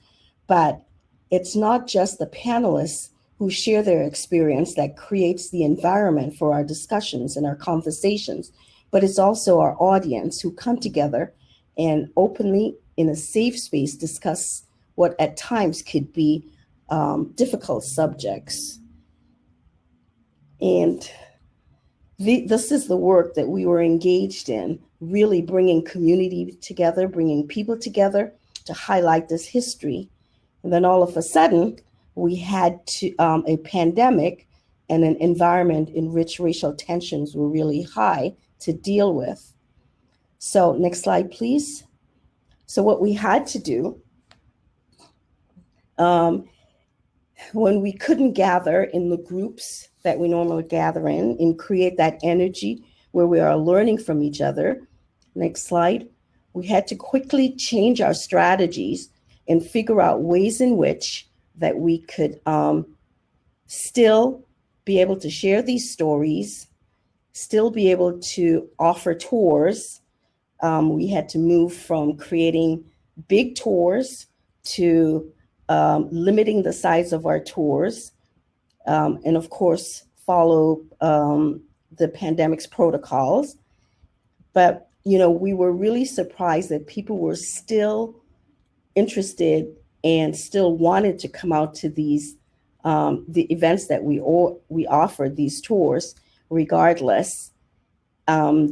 Speaker 5: but it's not just the panelists who share their experience that creates the environment for our discussions and our conversations, but it's also our audience who come together and openly, in a safe space, discuss what at times could be difficult subjects. And this is the work that we were engaged in, really bringing community together, bringing people together to highlight this history. And then all of a sudden, we had a pandemic and an environment in which racial tensions were really high to deal with. So next slide, please. So what we had to do, when we couldn't gather in the groups that we normally gather in and create that energy where we are learning from each other, next slide, we had to quickly change our strategies and figure out ways in which that we could still be able to share these stories, still be able to offer tours. We had to move from creating big tours to limiting the size of our tours, and of course, follow the pandemic's protocols. But, we were really surprised that people were still interested and still wanted to come out to these the events that we offered, these tours, regardless,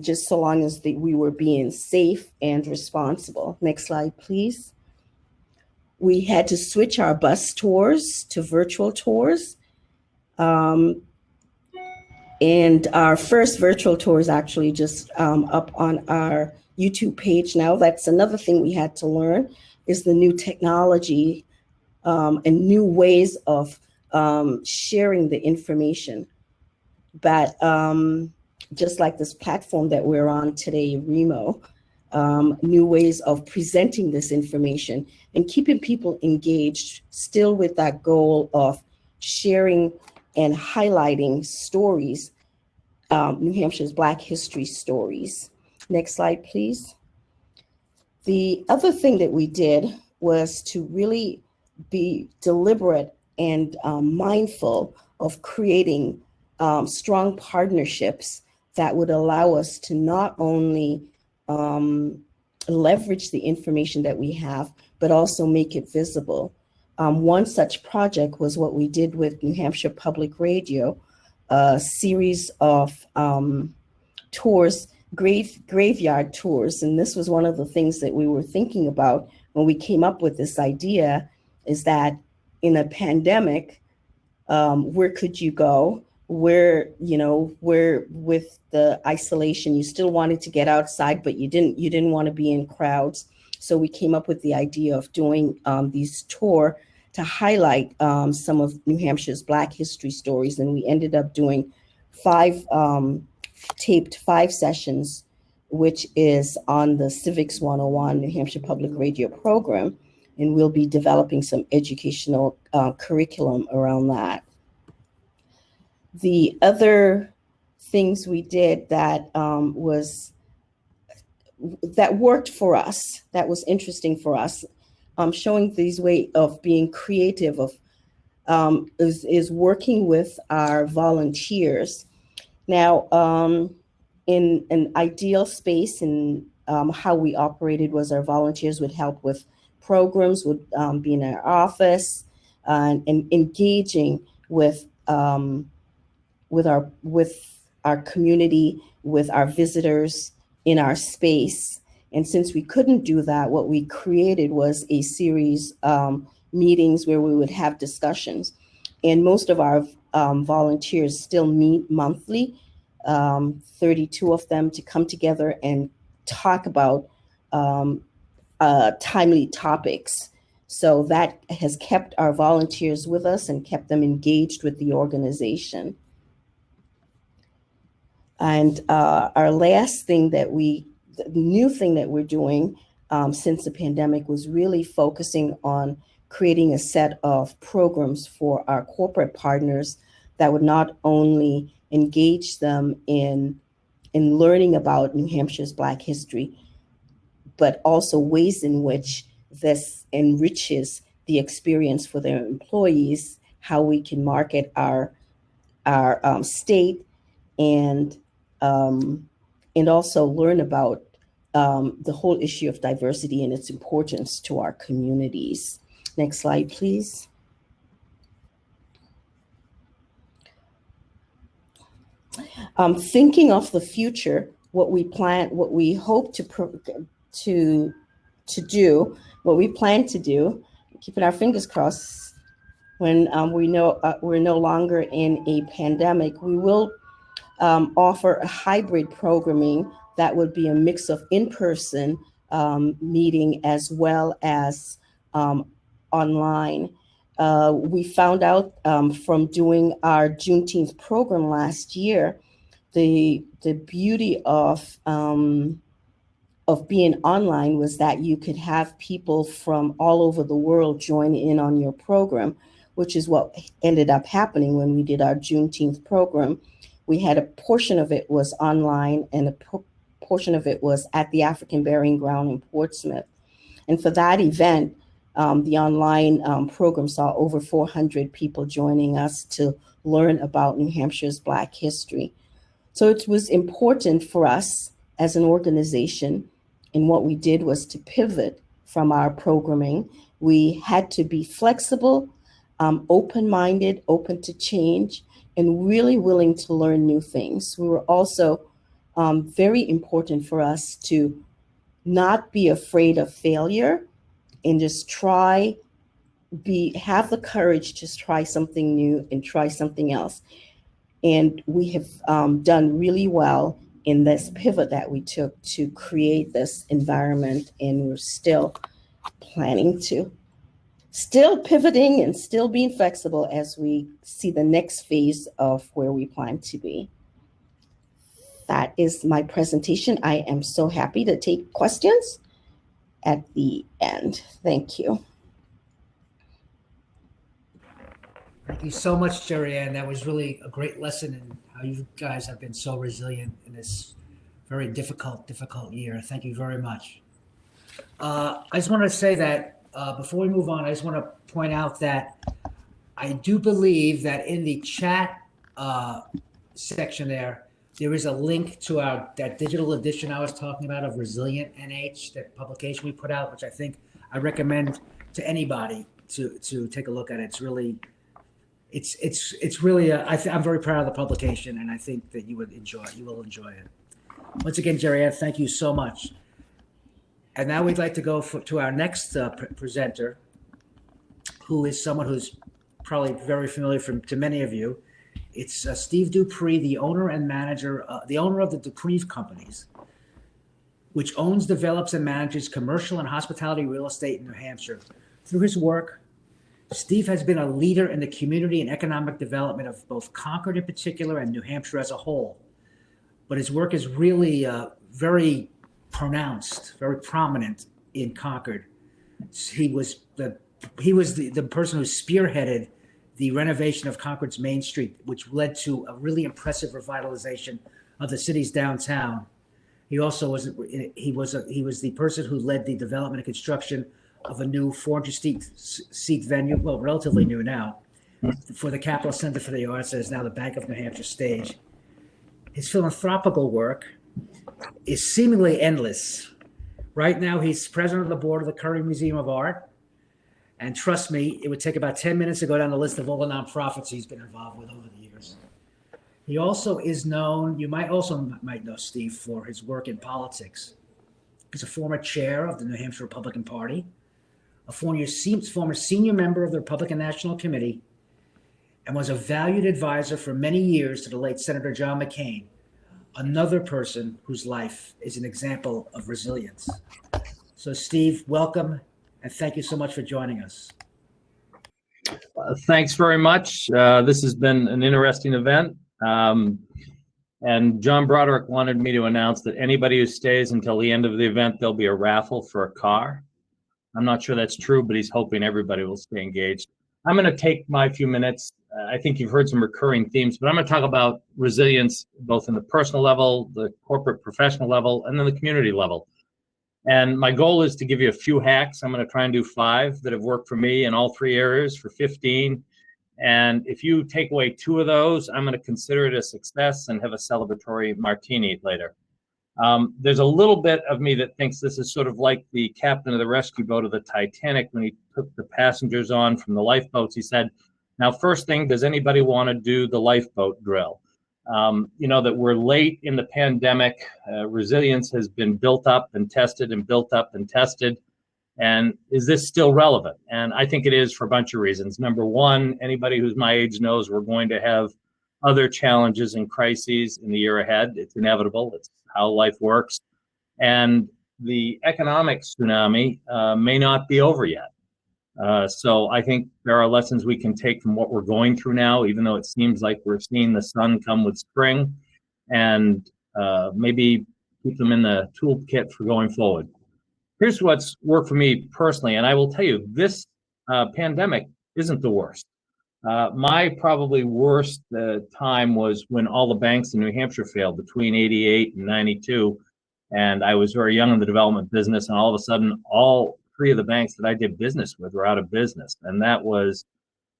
Speaker 5: just so long as we were being safe and responsible. Next slide, please. We had to switch our bus tours to virtual tours. And our first virtual tour is actually just up on our YouTube page now. That's another thing we had to learn, is the new technology and new ways of sharing the information. But just like this platform that we're on today, Remo, new ways of presenting this information and keeping people engaged, still with that goal of sharing and highlighting stories, New Hampshire's Black history stories. Next slide, please. The other thing that we did was to really be deliberate and mindful of creating strong partnerships that would allow us to not only leverage the information that we have, but also make it visible. One such project was what we did with New Hampshire Public Radio, a series of tours, graveyard tours. And this was one of the things that we were thinking about when we came up with this idea, is that in a pandemic, where could you go? Where with the isolation, you still wanted to get outside, but you didn't want to be in crowds. So we came up with the idea of doing these tour to highlight some of New Hampshire's Black history stories. And we ended up doing taped 5 sessions, which is on the Civics 101 New Hampshire Public Radio program. And we'll be developing some educational curriculum around that. The other things we did that that worked for us, that was interesting for us, showing these way of being creative, of is working with our volunteers. Now, in an ideal space, and how we operated was our volunteers would help with programs, would be in our office, and engaging with our community, with our visitors in our space. And since we couldn't do that, what we created was a series meetings where we would have discussions. And most of our volunteers still meet monthly, 32 of them, to come together and talk about timely topics. So that has kept our volunteers with us and kept them engaged with the organization. And our last thing the new thing that we're doing since the pandemic was really focusing on creating a set of programs for our corporate partners that would not only engage them in learning about New Hampshire's Black history, but also ways in which this enriches the experience for their employees, how we can market our state, and also learn about the whole issue of diversity and its importance to our communities. Next slide, please. Thinking of the future, what we hope to do, what we plan to do, keeping our fingers crossed, when we know we're no longer in a pandemic, we will offer a hybrid programming that would be a mix of in-person meeting as well as online. We found out from doing our Juneteenth program last year, the beauty of being online was that you could have people from all over the world join in on your program, which is what ended up happening when we did our Juneteenth program. We had a portion of it was online, and a portion of it was at the African Burying Ground in Portsmouth. And for that event, the online program saw over 400 people joining us to learn about New Hampshire's Black history. So it was important for us as an organization, and what we did was to pivot from our programming. We had to be flexible, open-minded, open to change, and really willing to learn new things. We were also very important for us to not be afraid of failure and just have the courage to try something new and try something else. And we have done really well in this pivot that we took to create this environment, and we're still planning to, still pivoting and still being flexible as we see the next phase of where we plan to be. That is my presentation. I am so happy to take questions at the end. Thank you.
Speaker 2: Thank you so much, Jerry Ann. That was really a great lesson in how you guys have been so resilient in this very difficult year. Thank you very much. I just want to say that before we move on, I just want to point out that I do believe that in the chat section there is a link to that digital edition I was talking about of Resilient NH, that publication we put out, which I recommend to anybody to take a look at. It's really, I'm very proud of the publication, and I think that you will enjoy it. Once again, Jerry Ann, thank you so much. And now we'd like to go to our next presenter, who is someone who's probably very familiar to many of you. It's Steve Dupree, the owner of the Dupree companies, which owns, develops, and manages commercial and hospitality real estate in New Hampshire. Through his work, Steve has been a leader in the community and economic development of both Concord in particular and New Hampshire as a whole. But his work is really very pronounced, very prominent in Concord. He was the person who spearheaded the renovation of Concord's Main Street, which led to a really impressive revitalization of the city's downtown. He also was the person who led the development and construction of a new 400-seat venue, well, relatively new now, for the Capitol Center for the Arts, that is now the Bank of New Hampshire stage. His philanthropical work is seemingly endless. Right now, he's president of the board of the Curry Museum of Art. And trust me, it would take about 10 minutes to go down the list of all the nonprofits he's been involved with over the years. He also is known, you might know Steve for his work in politics. He's a former chair of the New Hampshire Republican Party, a former senior member of the Republican National Committee, and was a valued advisor for many years to the late Senator John McCain, another person whose life is an example of resilience. So Steve, welcome, and thank you so much for joining us.
Speaker 6: Thanks very much. This has been an interesting event. And John Broderick wanted me to announce that anybody who stays until the end of the event, there'll be a raffle for a car. I'm not sure that's true, but he's hoping everybody will stay engaged. I'm going to take my few minutes. I think you've heard some recurring themes, but I'm going to talk about resilience, both in the personal level, the corporate professional level, and then the community level. And my goal is to give you a few hacks. I'm going to try and do 5 that have worked for me in all 3 areas for 15. And if you take away 2 of those, I'm going to consider it a success and have a celebratory martini later. There's a little bit of me that thinks this is sort of like the captain of the rescue boat of the Titanic when he took the passengers on from the lifeboats. He said, now, first thing, does anybody want to do the lifeboat drill? You know that we're late in the pandemic. Resilience has been built up and tested and built up and tested. And is this still relevant? And I think it is for a bunch of reasons. Number one, anybody who's my age knows we're going to have other challenges and crises in the year ahead. It's inevitable. It's how life works. And the economic tsunami may not be over yet. So I think there are lessons we can take from what we're going through now, even though it seems like we're seeing the sun come with spring, and maybe keep them in the toolkit for going forward. Here's what's worked for me personally, and I will tell you, this pandemic isn't the worst. My probably worst time was when all the banks in New Hampshire failed between 88 and 92. And I was very young in the development business. And all of a sudden, all three of the banks that I did business with were out of business. And that was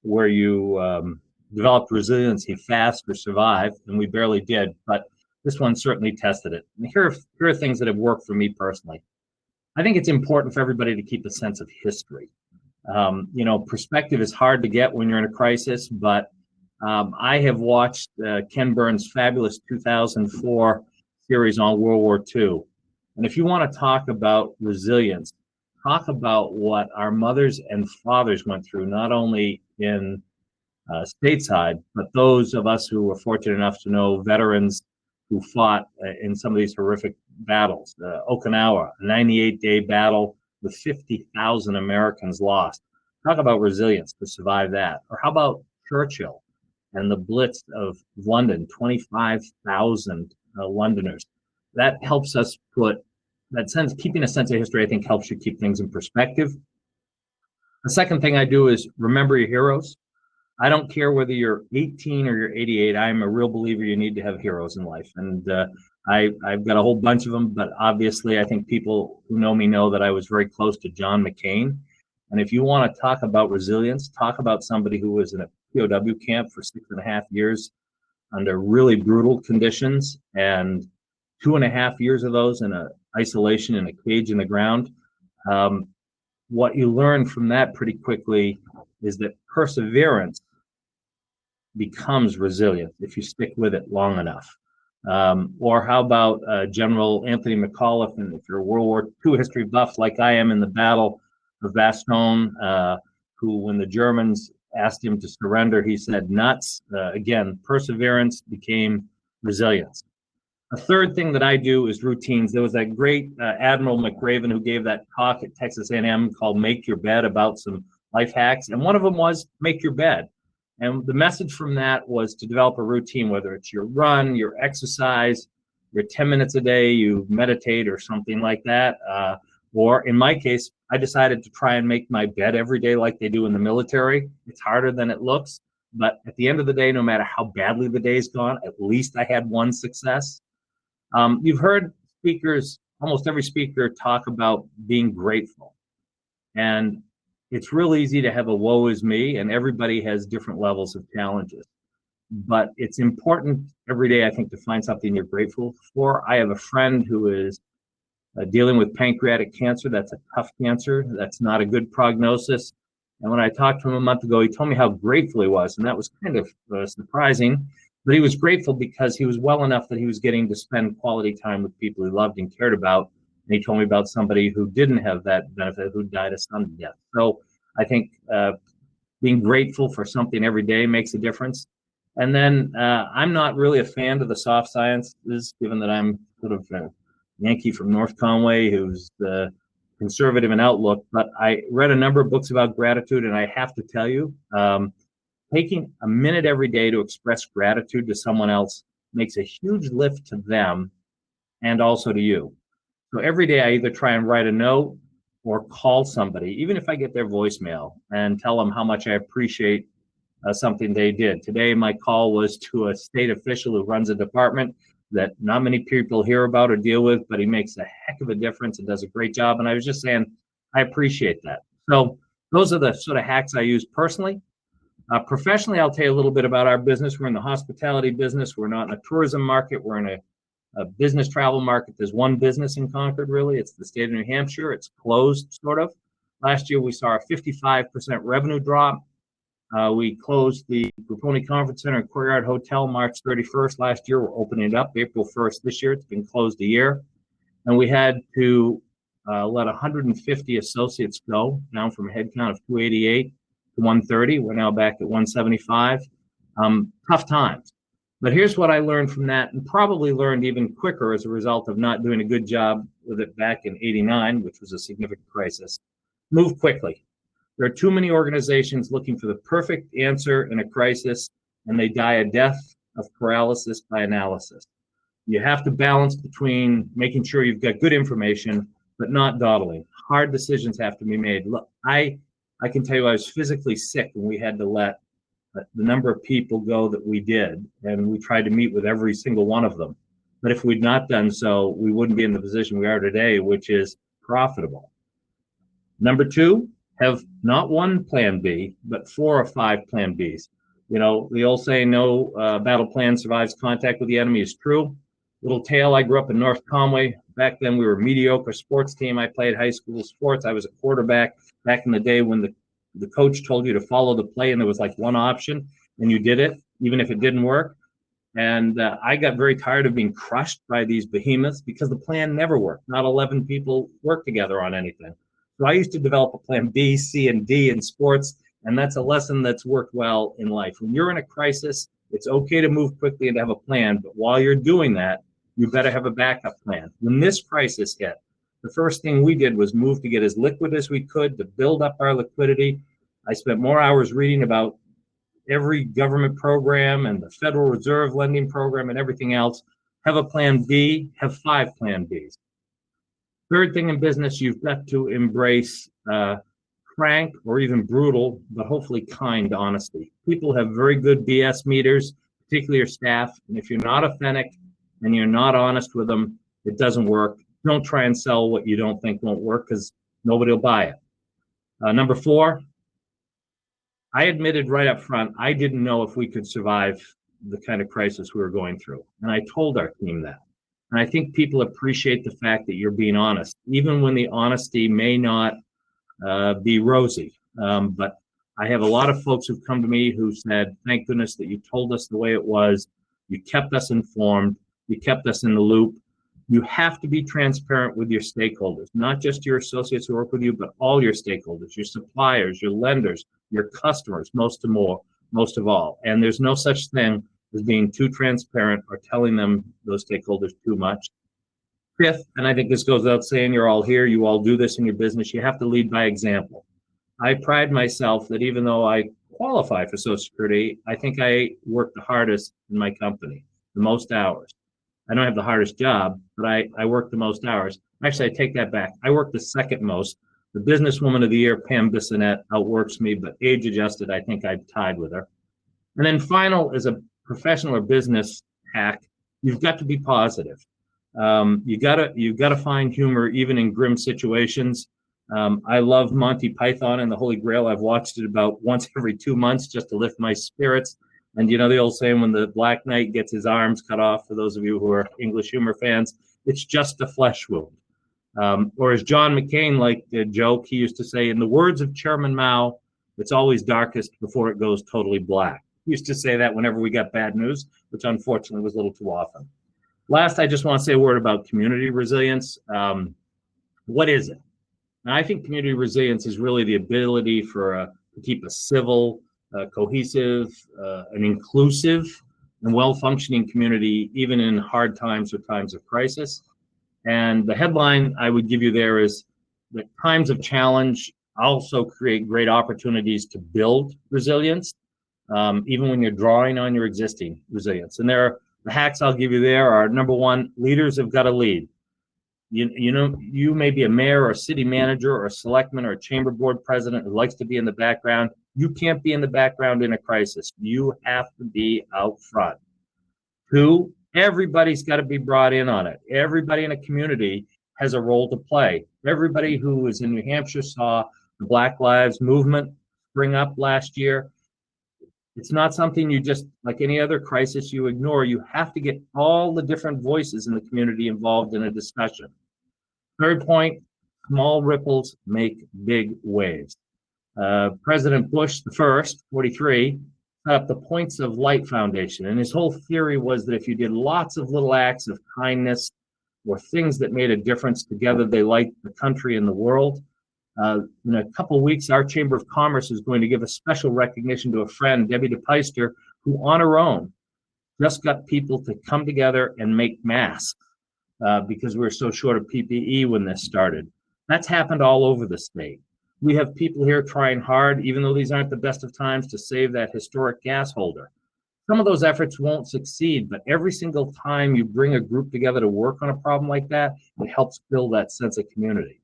Speaker 6: where you developed resiliency fast or survive. And we barely did. But this one certainly tested it. And here are things that have worked for me personally. I think it's important for everybody to keep a sense of history. Perspective is hard to get when you're in a crisis, but I have watched Ken Burns' fabulous 2004 series on World War II. And if you want to talk about resilience, talk about what our mothers and fathers went through, not only in stateside, but those of us who were fortunate enough to know veterans who fought in some of these horrific battles. Okinawa, a 98-day battle with 50,000 Americans lost. Talk about resilience to survive that. Or how about Churchill and the Blitz of London, 25,000 Londoners. That helps us put that sense, keeping a sense of history, I think helps you keep things in perspective. The second thing I do is remember your heroes. I don't care whether you're 18 or you're 88. I'm a real believer you need to have heroes in life. And I've got a whole bunch of them, but obviously I think people who know me know that I was very close to John McCain. And if you want to talk about resilience, talk about somebody who was in a POW camp for 6.5 years under really brutal conditions, and 2.5 years of those in isolation in a cage in the ground. What you learn from that pretty quickly is that perseverance becomes resilient if you stick with it long enough. Or how about General Anthony Mcauliffe, and if you're a World War II history buff like I am, in the Battle of Bastogne, who, when the Germans asked him to surrender, he said, nuts. Again, perseverance became resilience. A third thing that I do is routines. There was that great Admiral McRaven who gave that talk at Texas A&M called Make Your Bed, about some life hacks. And one of them was make your bed. And the message from that was to develop a routine, whether it's your run, your exercise, your 10 minutes a day, you meditate or something like that. Or in my case, I decided to try and make my bed every day like they do in the military. It's harder than it looks. But at the end of the day, no matter how badly the day's gone, at least I had one success. You've heard speakers, almost every speaker, talk about being grateful. And it's real easy to have a woe is me, and everybody has different levels of challenges. But it's important every day, I think, to find something you're grateful for. I have a friend who is dealing with pancreatic cancer. That's a tough cancer. That's not a good prognosis. And when I talked to him a month ago, he told me how grateful he was. And that was kind of surprising. But he was grateful because he was well enough that he was getting to spend quality time with people he loved and cared about. And he told me about somebody who didn't have that benefit, who died of sudden death. So I think being grateful for something every day makes a difference. And then I'm not really a fan of the soft sciences, given that I'm sort of a Yankee from North Conway who's conservative in outlook. But I read a number of books about gratitude, and I have to tell you, taking a minute every day to express gratitude to someone else makes a huge lift to them and also to you. So every day I either try and write a note or call somebody, even if I get their voicemail, and tell them how much I appreciate something they did. Today, my call was to a state official who runs a department that not many people hear about or deal with, but he makes a heck of a difference and does a great job. And I was just saying, I appreciate that. So those are the sort of hacks I use personally. Professionally, I'll tell you a little bit about our business. We're in the hospitality business. We're not in a tourism market. We're in a business travel market. There's one business in Concord, really. It's the state of New Hampshire. It's closed, sort of. Last year, we saw a 55% revenue drop. We closed the Dupree Conference Center and Courtyard Hotel March 31st last year. We're opening it up April 1st this year. It's been closed a year. And we had to let 150 associates go, down from a headcount of 288 to 130. We're now back at 175. Tough times. But here's what I learned from that, and probably learned even quicker as a result of not doing a good job with it back in '89, which was a significant crisis. Move quickly. There are too many organizations looking for the perfect answer in a crisis, and they die a death of paralysis by analysis. You have to balance between making sure you've got good information, but not dawdling. Hard decisions have to be made. Look, I can tell you I was physically sick when we had to let the number of people go that we did, and we tried to meet with every single one of them. But if we'd not done so, we wouldn't be in the position we are today, which is profitable. Number two, have not one plan B, but 4 or 5 plan Bs. You know, the old saying, no battle plan survives contact with the enemy is true. Little tale, I grew up in North Conway. Back then, we were a mediocre sports team. I played high school sports. I was a quarterback back in the day when the coach told you to follow the play and there was like one option and you did it, even if it didn't work. And I got very tired of being crushed by these behemoths because the plan never worked. Not 11 people worked together on anything. So I used to develop a plan B, C, and D in sports, and that's a lesson that's worked well in life. When you're in a crisis, it's okay to move quickly and to have a plan, but while you're doing that, you better have a backup plan. When this crisis hit, the first thing we did was move to get as liquid as we could to build up our liquidity. I spent more hours reading about every government program and the Federal Reserve lending program and everything else. Have a plan B, have 5 plan Bs. Third thing in business, you've got to embrace frank or even brutal, but hopefully kind honesty. People have very good BS meters, particularly your staff. And if you're not authentic and you're not honest with them, it doesn't work. Don't try and sell what you don't think won't work because nobody will buy it. Number 4, I admitted right up front, I didn't know if we could survive the kind of crisis we were going through. And I told our team that. And I think people appreciate the fact that you're being honest, even when the honesty may not be rosy. But I have a lot of folks who've come to me who said, thank goodness that you told us the way it was. You kept us informed. You kept us in the loop. You have to be transparent with your stakeholders, not just your associates who work with you, but all your stakeholders, your suppliers, your lenders, your customers, most of all. And there's no such thing as being too transparent or telling them, those stakeholders, too much. 5th, and I think this goes without saying, you're all here, you all do this in your business, you have to lead by example. I pride myself that even though I qualify for Social Security, I think I work the hardest in my company, the most hours. I don't have the hardest job, but I work the most hours. Actually, I take that back. I work the second most. The Businesswoman of the Year, Pam Bissonette, outworks me, but age adjusted, I think I'm tied with her. And then final, as a professional or business hack, you've got to be positive. You've got to find humor even in grim situations. I love Monty Python and the Holy Grail. I've watched it about once every 2 months just to lift my spirits. And you know the old saying, when the Black Knight gets his arms cut off, for those of you who are English humor fans, it's just a flesh wound. Or as John McCain liked to joke, he used to say, in the words of Chairman Mao, it's always darkest before it goes totally black. He used to say that whenever we got bad news, which unfortunately was a little too often. Last, I just want to say a word about community resilience. What is it? And I think community resilience is really the ability to keep a civil, cohesive, an inclusive, and well-functioning community, even in hard times or times of crisis. And the headline I would give you there is that times of challenge also create great opportunities to build resilience, even when you're drawing on your existing resilience. And the hacks I'll give you there are, number 1, leaders have got to lead. You may be a mayor or a city manager or a selectman or a chamber board president who likes to be in the background. You can't be in the background in a crisis. You have to be out front. 2, everybody's got to be brought in on it. Everybody in a community has a role to play. Everybody who is in New Hampshire saw the Black Lives Movement spring up last year. It's not something you just, like any other crisis, you ignore. You have to get all the different voices in the community involved in a discussion. 3rd point, small ripples make big waves. President Bush, the first, 43, set up the Points of Light Foundation. And his whole theory was that if you did lots of little acts of kindness or things that made a difference together, they liked the country and the world. In a couple of weeks, our Chamber of Commerce is going to give a special recognition to a friend, Debbie DePeister, who on her own just got people to come together and make masks because we were so short of PPE when this started. That's happened all over the state. We have people here trying hard, even though these aren't the best of times, to save that historic gas holder. Some of those efforts won't succeed, but every single time you bring a group together to work on a problem like that, it helps build that sense of community.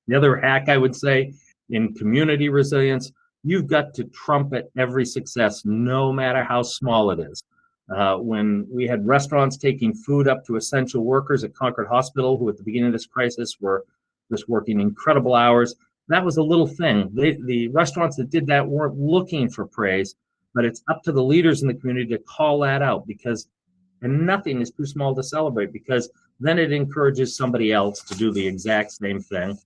Speaker 6: The other hack I would say in community resilience, you've got to trumpet every success, no matter how small it is. When we had restaurants taking food up to essential workers at Concord Hospital, who at the beginning of this crisis were just working incredible hours, that was a little thing. The restaurants that did that weren't looking for praise, but it's up to the leaders in the community to call that out, because, and nothing is too small to celebrate, because then it encourages somebody else to do the exact same thing.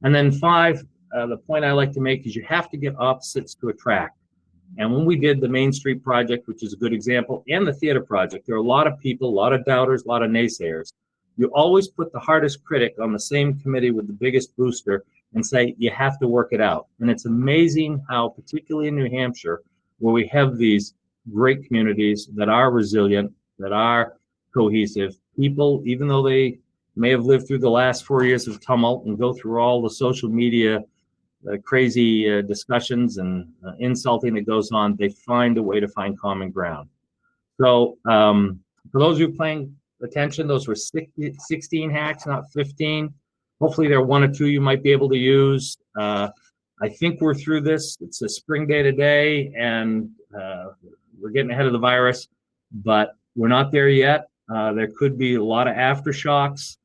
Speaker 6: And then 5, the point I like to make is you have to get opposites to attract. And when we did the Main Street project, which is a good example, and the theater project, there are a lot of people, a lot of doubters, a lot of naysayers. You always put the hardest critic on the same committee with the biggest booster and say, you have to work it out. And it's amazing how, particularly in New Hampshire, where we have these great communities that are resilient, that are cohesive, people, even though they may have lived through the last 4 years of tumult and go through all the social media crazy discussions and insulting that goes on, they find a way to find common ground. So for those of you paying attention, those were 16 hacks, not 15. Hopefully there are 1 or 2 you might be able to use. I think we're through this. It's a spring day today, and we're getting ahead of the virus, but we're not there yet. There could be a lot of aftershocks.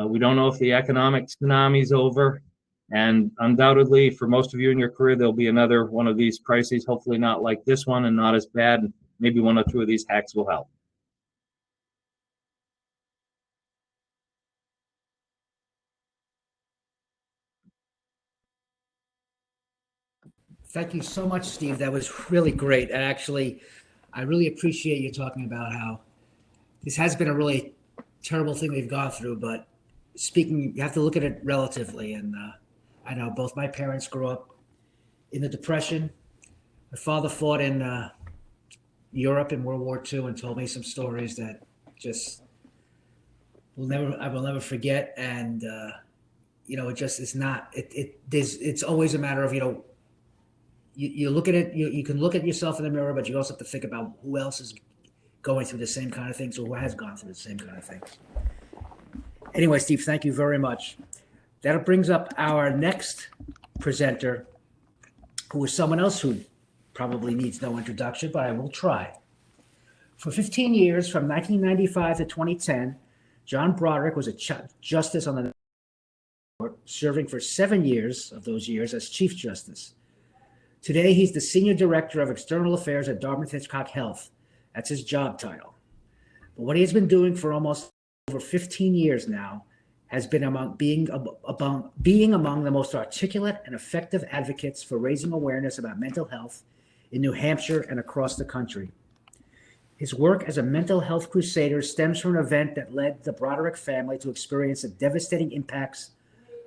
Speaker 6: We don't know if the economic tsunami is over. And undoubtedly, for most of you in your career, there'll be another one of these crises, hopefully not like this one and not as bad. Maybe 1 or 2 of these hacks will help.
Speaker 2: Thank you so much, Steve. That was really great. And actually, I really appreciate you talking about how this has been a really terrible thing they've gone through, but you have to look at it relatively. And I know both my parents grew up in the Depression. My father fought in Europe in World War II and told me some stories that just I will never forget. And it just is not. It's always a matter of you look at it. You can look at yourself in the mirror, but you also have to think about who else is going through the same kind of things or who has gone through the same kind of things. Anyway, Steve, thank you very much. That brings up our next presenter, who is someone else who probably needs no introduction, but I will try. For 15 years, from 1995 to 2010, John Broderick was a justice on the court, serving for 7 years of those years as Chief Justice. Today, he's the Senior Director of External Affairs at Dartmouth-Hitchcock Health. That's his job title. But what he has been doing for almost over 15 years now has been being among the most articulate and effective advocates for raising awareness about mental health in New Hampshire and across the country. His work as a mental health crusader stems from an event that led the Broderick family to experience the devastating impacts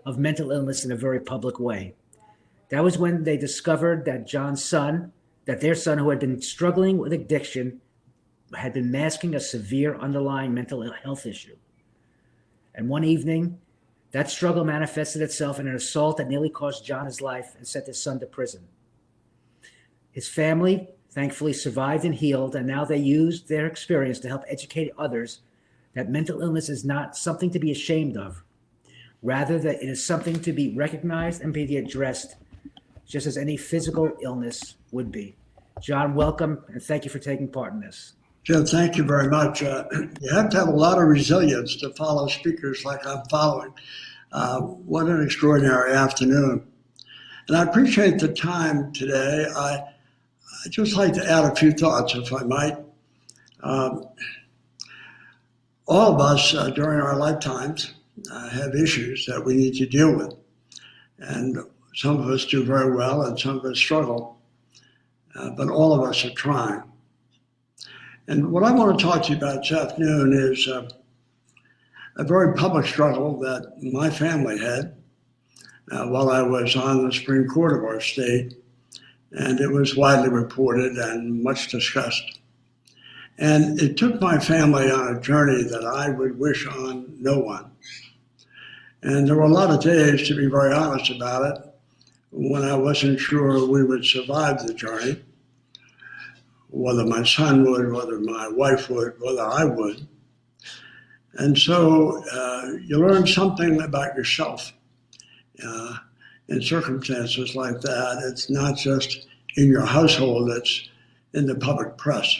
Speaker 2: of mental illness in a very public way. That was when they discovered that their son, who had been struggling with addiction, had been masking a severe underlying mental health issue. And one evening, that struggle manifested itself in an assault that nearly cost John his life and sent his son to prison. His family thankfully survived and healed, and now they used their experience to help educate others that mental illness is not something to be ashamed of. Rather, that it is something to be recognized and be addressed, just as any physical illness would be. John, welcome, and thank you for taking part in this.
Speaker 7: Jim, thank you very much. You have to have a lot of resilience to follow speakers like I'm following. What an extraordinary afternoon. And I appreciate the time today. I'd just like to add a few thoughts, if I might. All of us during our lifetimes have issues that we need to deal with. And some of us do very well and some of us struggle. But all of us are trying. And what I want to talk to you about this afternoon is a very public struggle that my family had while I was on the Supreme Court of our state. And it was widely reported and much discussed. And it took my family on a journey that I would wish on no one. And there were a lot of days, to be very honest about it, when I wasn't sure we would survive the journey, whether my son would, whether my wife would, whether I would. And so you learn something about yourself in circumstances like that. It's not just in your household, it's in the public press.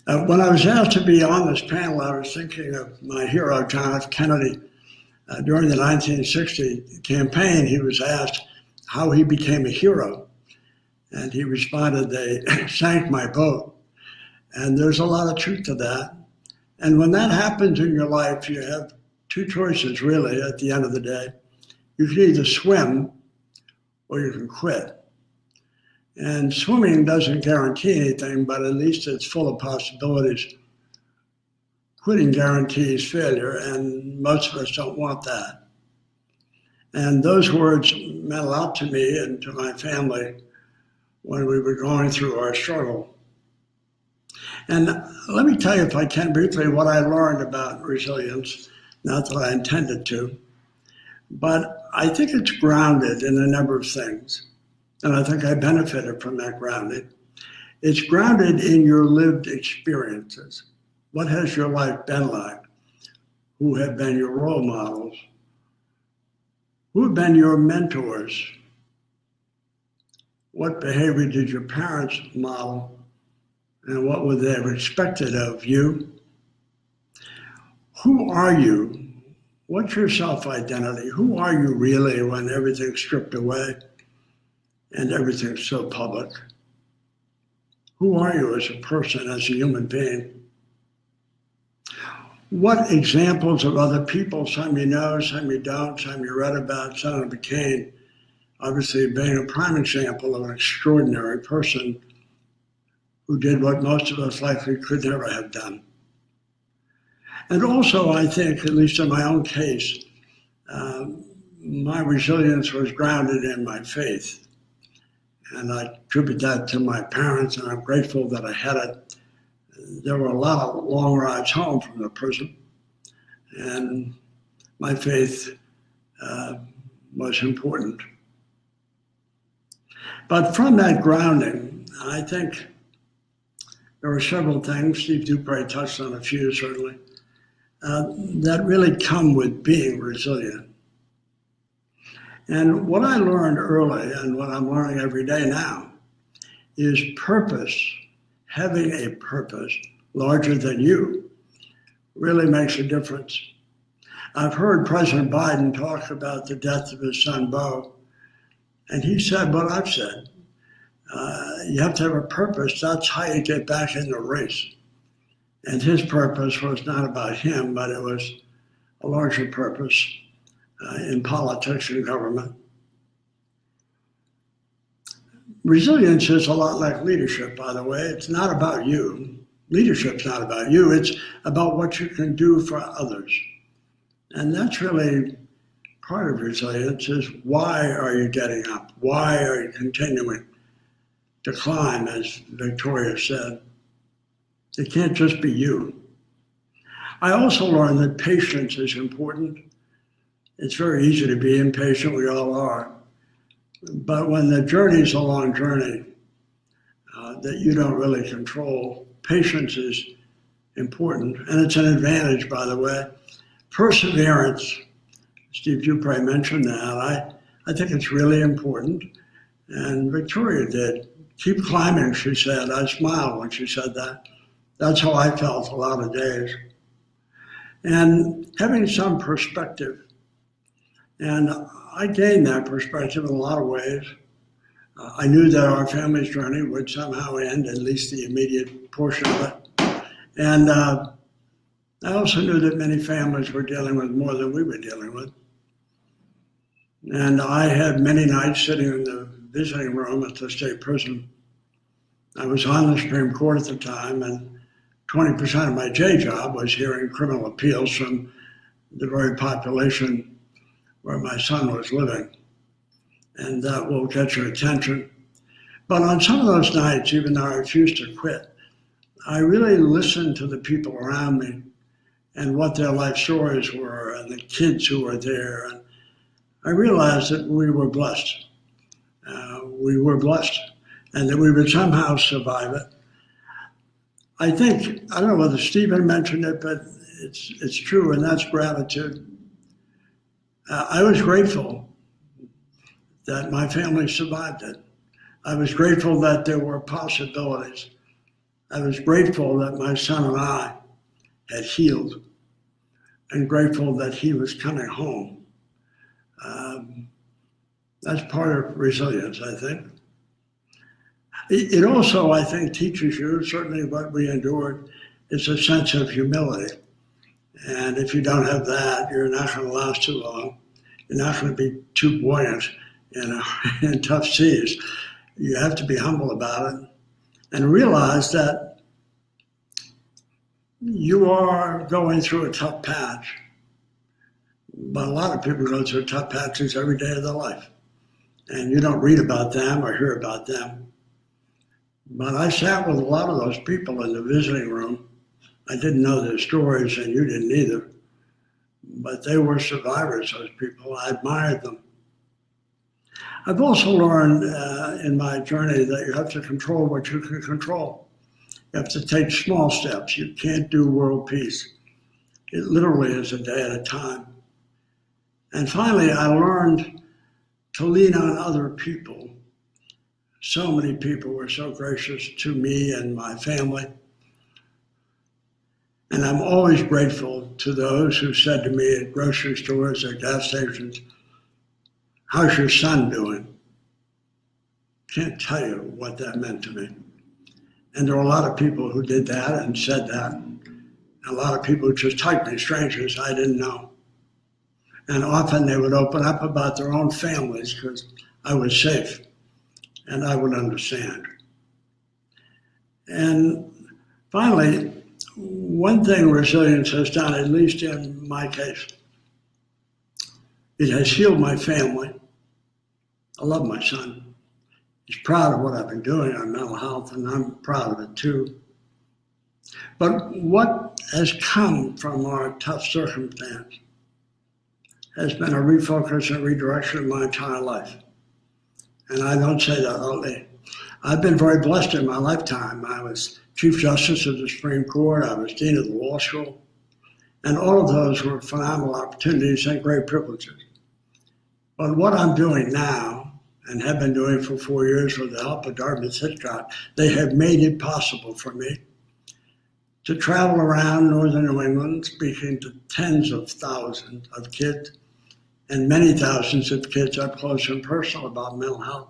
Speaker 7: When I was asked to be on this panel, I was thinking of my hero, John F. Kennedy. During the 1960 campaign, he was asked how he became a hero. And he responded, "They sank my boat." And there's a lot of truth to that. And when that happens in your life, you have two choices, really, at the end of the day. You can either swim or you can quit. And swimming doesn't guarantee anything, but at least it's full of possibilities. Quitting guarantees failure, and most of us don't want that. And those words meant a lot to me and to my family when we were going through our struggle. And let me tell you, if I can briefly, what I learned about resilience, not that I intended to, but I think it's grounded in a number of things. And I think I benefited from that grounding. It's grounded in your lived experiences. What has your life been like? Who have been your role models? Who have been your mentors? What behavior did your parents model? And what were they expected of you? Who are you? What's your self-identity? Who are you really when everything's stripped away and everything's so public? Who are you as a person, as a human being? What examples of other people, some you know, some you don't, some you read about, Senator McCain, obviously being a prime example of an extraordinary person who did what most of us likely could never have done. And also, I think, at least in my own case, my resilience was grounded in my faith. And I attribute that to my parents, and I'm grateful that I had it. There were a lot of long rides home from the prison, and my faith was important. But from that grounding, I think there were several things, Steve Dupree touched on a few certainly, that really come with being resilient. And what I learned early, and what I'm learning every day now, is purpose. Having a purpose larger than you really makes a difference. I've heard President Biden talk about the death of his son, Beau, and he said what I've said. You have to have a purpose. That's how you get back in the race. And his purpose was not about him, but it was a larger purpose in politics and government. Resilience is a lot like leadership, by the way. It's not about you. Leadership's not about you. It's about what you can do for others. And that's really part of resilience, is why are you getting up? Why are you continuing to climb, as Victoria said? It can't just be you. I also learned that patience is important. It's very easy to be impatient, we all are. But when the journey is a long journey that you don't really control, patience is important. And it's an advantage, by the way. Perseverance, Steve Dupree mentioned that. I think it's really important. And Victoria did. Keep climbing, she said. I smiled when she said that. That's how I felt a lot of days. And having some perspective. And I gained that perspective in a lot of ways. I knew that our family's journey would somehow end, at least the immediate portion of it. And I also knew that many families were dealing with more than we were dealing with. And I had many nights sitting in the visiting room at the state prison. I was on the Supreme Court at the time, and 20% of my day job was hearing criminal appeals from the very population where my son was living. And that will get your attention. But on some of those nights, even though I refused to quit, I really listened to the people around me and what their life stories were and the kids who were there. And I realized that we were blessed. We were blessed, and that we would somehow survive it. I think, I don't know whether Stephen mentioned it, but it's true, and that's gratitude. I was grateful that my family survived it. I was grateful that there were possibilities. I was grateful that my son and I had healed, and grateful that he was coming home. That's part of resilience, I think. It also, I think, teaches you, certainly what we endured, is a sense of humility. And if you don't have that, you're not going to last too long. You're not going to be too buoyant in tough seas. You have to be humble about it and realize that you are going through a tough patch. But a lot of people go through tough patches every day of their life. And you don't read about them or hear about them. But I sat with a lot of those people in the visiting room. I didn't know their stories, and you didn't either. But they were survivors, those people. I admired them. I've also learned in my journey that you have to control what you can control. You have to take small steps. You can't do world peace. It literally is a day at a time. And finally, I learned to lean on other people. So many people were so gracious to me and my family. And I'm always grateful to those who said to me at grocery stores, at gas stations, "How's your son doing?" Can't tell you what that meant to me. And there were a lot of people who did that and said that. A lot of people who just typed me, strangers I didn't know. And often they would open up about their own families because I was safe and I would understand. And finally, one thing resilience has done, at least in my case, it has healed my family. I love my son. He's proud of what I've been doing on mental health, and I'm proud of it too. But what has come from our tough circumstance has been a refocus and redirection of my entire life. And I don't say that lightly. I've been very blessed in my lifetime. I was Chief Justice of the Supreme Court. I was Dean of the Law School. And all of those were phenomenal opportunities and great privileges. But what I'm doing now, and have been doing for 4 years with the help of Dartmouth Hitchcock, they have made it possible for me to travel around northern New England, speaking to tens of thousands of kids and many thousands of kids up close and personal about mental health.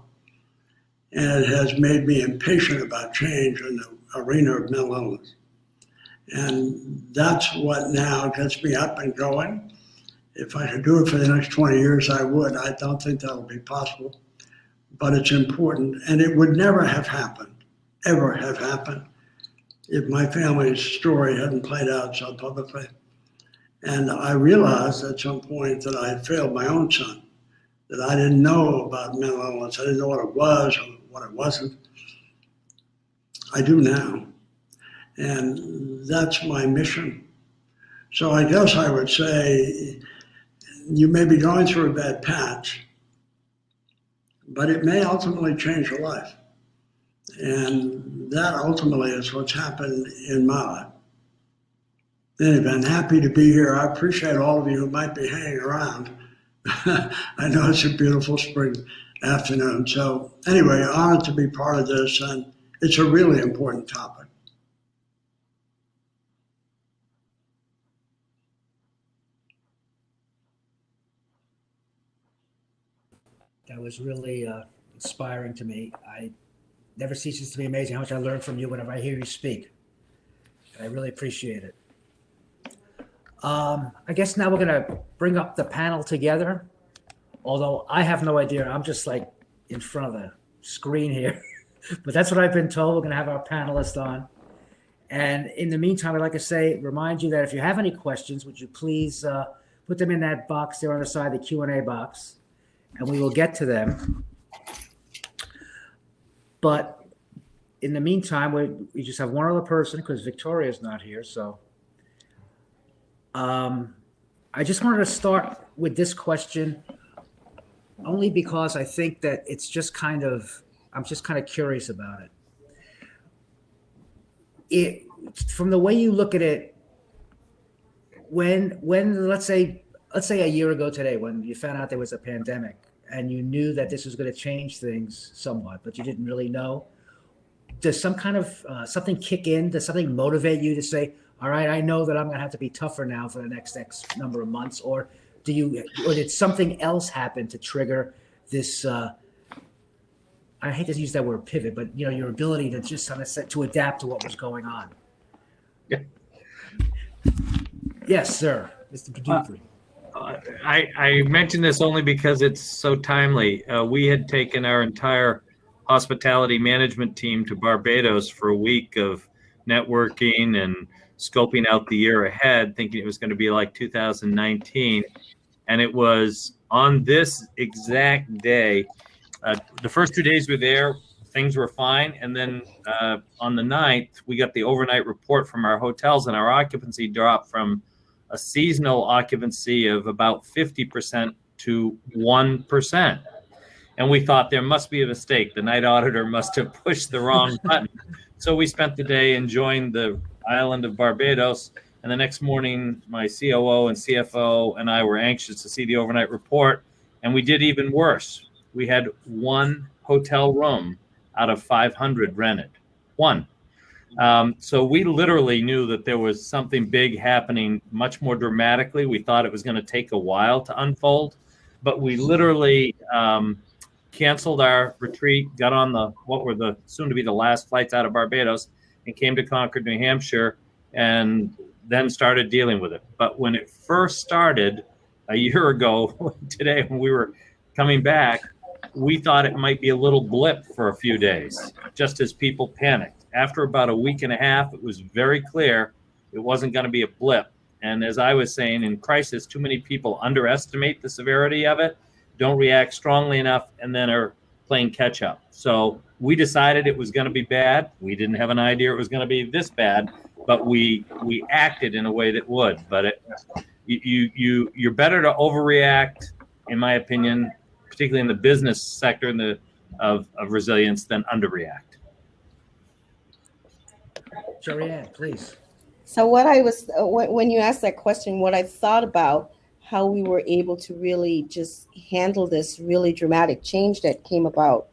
Speaker 7: And it has made me impatient about change in the arena of mental illness. And that's what now gets me up and going. If I could do it for the next 20 years, I would. I don't think that'll be possible, but it's important. And it would never have happened, ever have happened, if my family's story hadn't played out so publicly. And I realized at some point that I had failed my own son, that I didn't know about mental illness. I didn't know what it was or what it wasn't. I do now. And that's my mission. So I guess I would say you may be going through a bad patch, but it may ultimately change your life. And that ultimately is what's happened in my life. Anyway, I'm happy to be here. I appreciate all of you who might be hanging around. I know it's a beautiful spring afternoon. So anyway, honored to be part of this, and it's a really important topic.
Speaker 2: That was really inspiring to me. I never ceases to be amazing how much I learn from you whenever I hear you speak. And I really appreciate it. I guess now we're going to bring up the panel together, although I have no idea. I'm just like in front of the screen here, but that's what I've been told. We're going to have our panelists on. And in the meantime, I'd like to say, remind you that if you have any questions, would you please put them in that box there on the side, the Q&A box, and we will get to them. But in the meantime, we just have one other person because Victoria's not here. So I just wanted to start with this question only because I think that it's just I'm just kind of curious about it. From the way you look at it, when let's say a year ago today, when you found out there was a pandemic and you knew that this was going to change things somewhat, but you didn't really know. Does some kind of something kick in? Does something motivate you to say, all right, I know that I'm going to have to be tougher now for the next X number of months? Or did something else happen to trigger this, I hate to use that word pivot, but your ability to just kind of to adapt to what was going on?
Speaker 6: Yeah.
Speaker 2: Yes, sir. Mr. Dupree.
Speaker 6: I mention this only because it's so timely. We had taken our entire hospitality management team to Barbados for a week of networking and scoping out the year ahead, thinking it was going to be like 2019. And it was on this exact day. The first 2 days we were there, things were fine. And then on the 9th, we got the overnight report from our hotels, and our occupancy dropped from a seasonal occupancy of about 50% to 1%. And we thought there must be a mistake. The night auditor must have pushed the wrong button. So we spent the day enjoying the island of Barbados. And the next morning, my COO and CFO and I were anxious to see the overnight report. And we did even worse. We had one hotel room out of 500 rented. One. So we literally knew that there was something big happening much more dramatically. We thought it was going to take a while to unfold, but we literally canceled our retreat, got on what were the soon to be the last flights out of Barbados, and came to Concord, New Hampshire, and then started dealing with it. But when it first started a year ago today, when we were coming back, we thought it might be a little blip for a few days, just as people panicked. After about a week and a half, it was very clear it wasn't going to be a blip. And as I was saying, in crisis, too many people underestimate the severity of it, don't react strongly enough, and then are playing catch up. So we decided it was going to be bad. We didn't have an idea it was going to be this bad, but we acted in a way that would. But you're better to overreact, in my opinion, particularly in the business sector of resilience, than underreact.
Speaker 2: Joanne, please.
Speaker 5: So what I was, when you asked that question, what I thought about how we were able to really just handle this really dramatic change that came about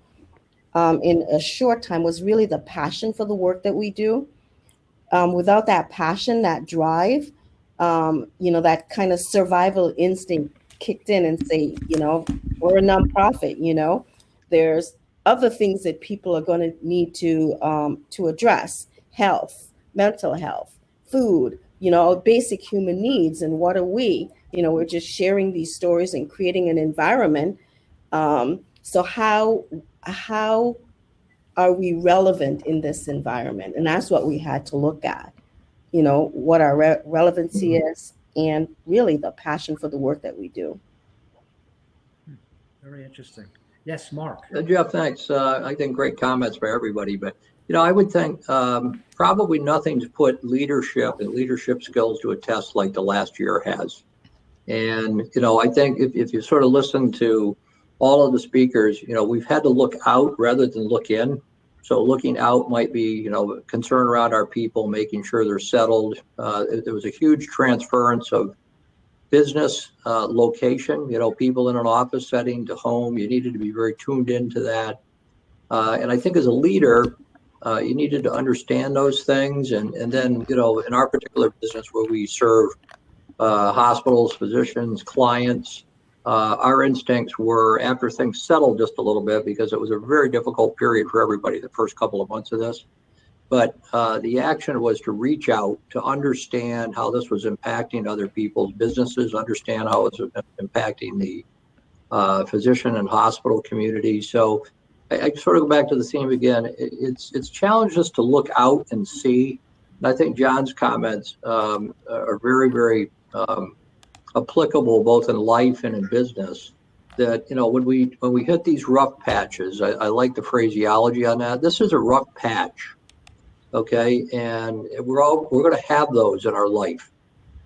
Speaker 5: in a short time was really the passion for the work that we do. Without that passion, that drive, that kind of survival instinct kicked in and say, we're a nonprofit, there's other things that people are going to need to address: health, mental health, food, basic human needs. And what are we? We're just sharing these stories and creating an environment. So how are we relevant in this environment? And that's what we had to look at, what our relevancy is, and really the passion for the work that we do.
Speaker 2: Very interesting. Yes, Mark.
Speaker 3: Jeff, thanks. I think great comments by everybody, but I would think probably nothing's put leadership and leadership skills to a test like the last year has. And I think if you sort of listen to all of the speakers, we've had to look out rather than look in. So looking out might be concern around our people, making sure they're settled. There was a huge transference of business location, people in an office setting to home. You needed to be very tuned into that. And I think as a leader, you needed to understand those things. And then, in our particular business where we serve hospitals, physicians, clients, our instincts were, after things settled just a little bit, because it was a very difficult period for everybody, the first couple of months of this. But the action was to reach out, to understand how this was impacting other people's businesses, understand how it was impacting the physician and hospital community. So I sort of go back to the theme again. It's challenged us to look out and see. And I think John's comments are very, very applicable both in life and in business. That when we hit these rough patches, I like the phraseology on that. This is a rough patch, okay, and we're going to have those in our life.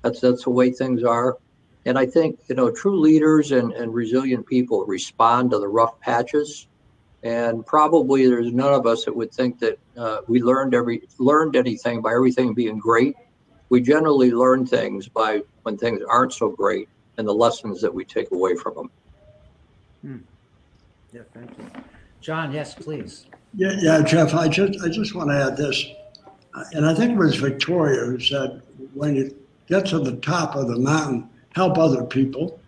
Speaker 3: That's the way things are. And I think true leaders and resilient people respond to the rough patches. And probably there's none of us that would think that we learned anything by everything being great. We generally learn things by when things aren't so great and the lessons that we take away from them.
Speaker 2: Yeah, thank you. John, yes, please.
Speaker 7: Yeah, Jeff, I just want to add this. And I think it was Victoria who said, when you get to the top of the mountain, help other people.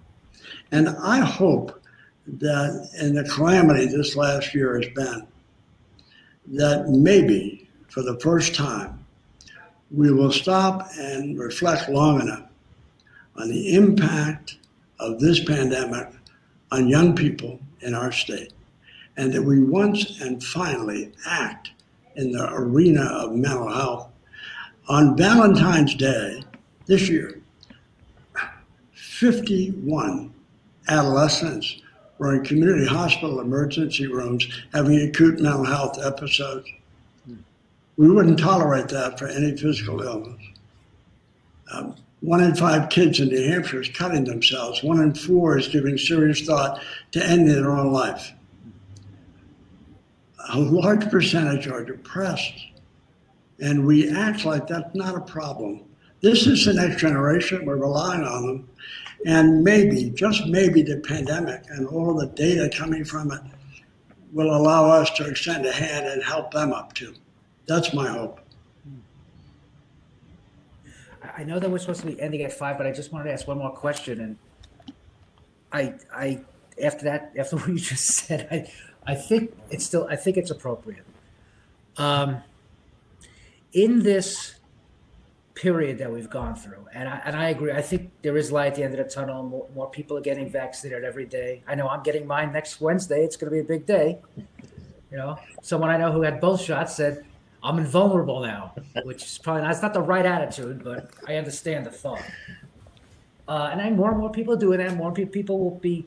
Speaker 7: And I hope that in the calamity this last year has been, that maybe for the first time, we will stop and reflect long enough on the impact of this pandemic on young people in our state, and that we once and finally act in the arena of mental health. On Valentine's Day this year, 51 adolescents were in community hospital emergency rooms having acute mental health episodes. We wouldn't tolerate that for any physical illness. 1 in 5 kids in New Hampshire is cutting themselves. 1 in 4 is giving serious thought to ending their own life. A large percentage are depressed, and we act like that's not a problem. This is the next generation. We're relying on them. And maybe, just maybe, the pandemic and all the data coming from it will allow us to extend a hand and help them up too. That's my hope.
Speaker 2: I know that we're supposed to be ending at 5, but I just wanted to ask one more question. And I after what you just said, I think it's appropriate. In this period that we've gone through, and I agree, I think there is light at the end of the tunnel. More people are getting vaccinated every day. I know I'm getting mine next Wednesday. It's going to be a big day. Someone I know who had both shots said, I'm invulnerable now, which is probably it's not the right attitude, but I understand the thought. And then more and more people do it, and more people will be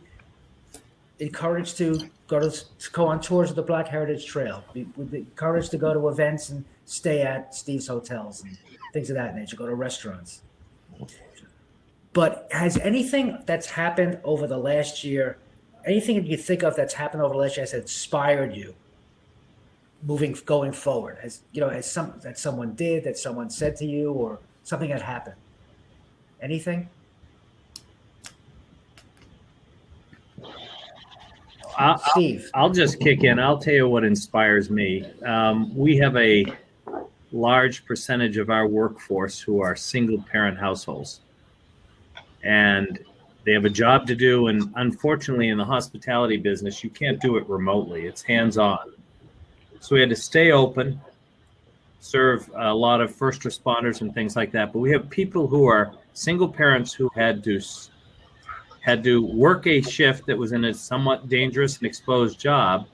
Speaker 2: encouraged to go on tours of the Black Heritage Trail. We'll be encouraged to go to events and stay at Steve's hotels and things of that nature, go to restaurants. But has anything that's happened over the last year, anything that you think of that's happened over the last year has inspired you going forward? That someone did, that someone said to you, or something that happened? Anything? Steve.
Speaker 6: I'll just kick in. I'll tell you what inspires me. We have a large percentage of our workforce who are single parent households, and they have a job to do. And unfortunately, in the hospitality business, you can't do it remotely. It's hands-on. So we had to stay open, serve a lot of first responders and things like that. But we have people who are single parents who had to work a shift that was in a somewhat dangerous and exposed job.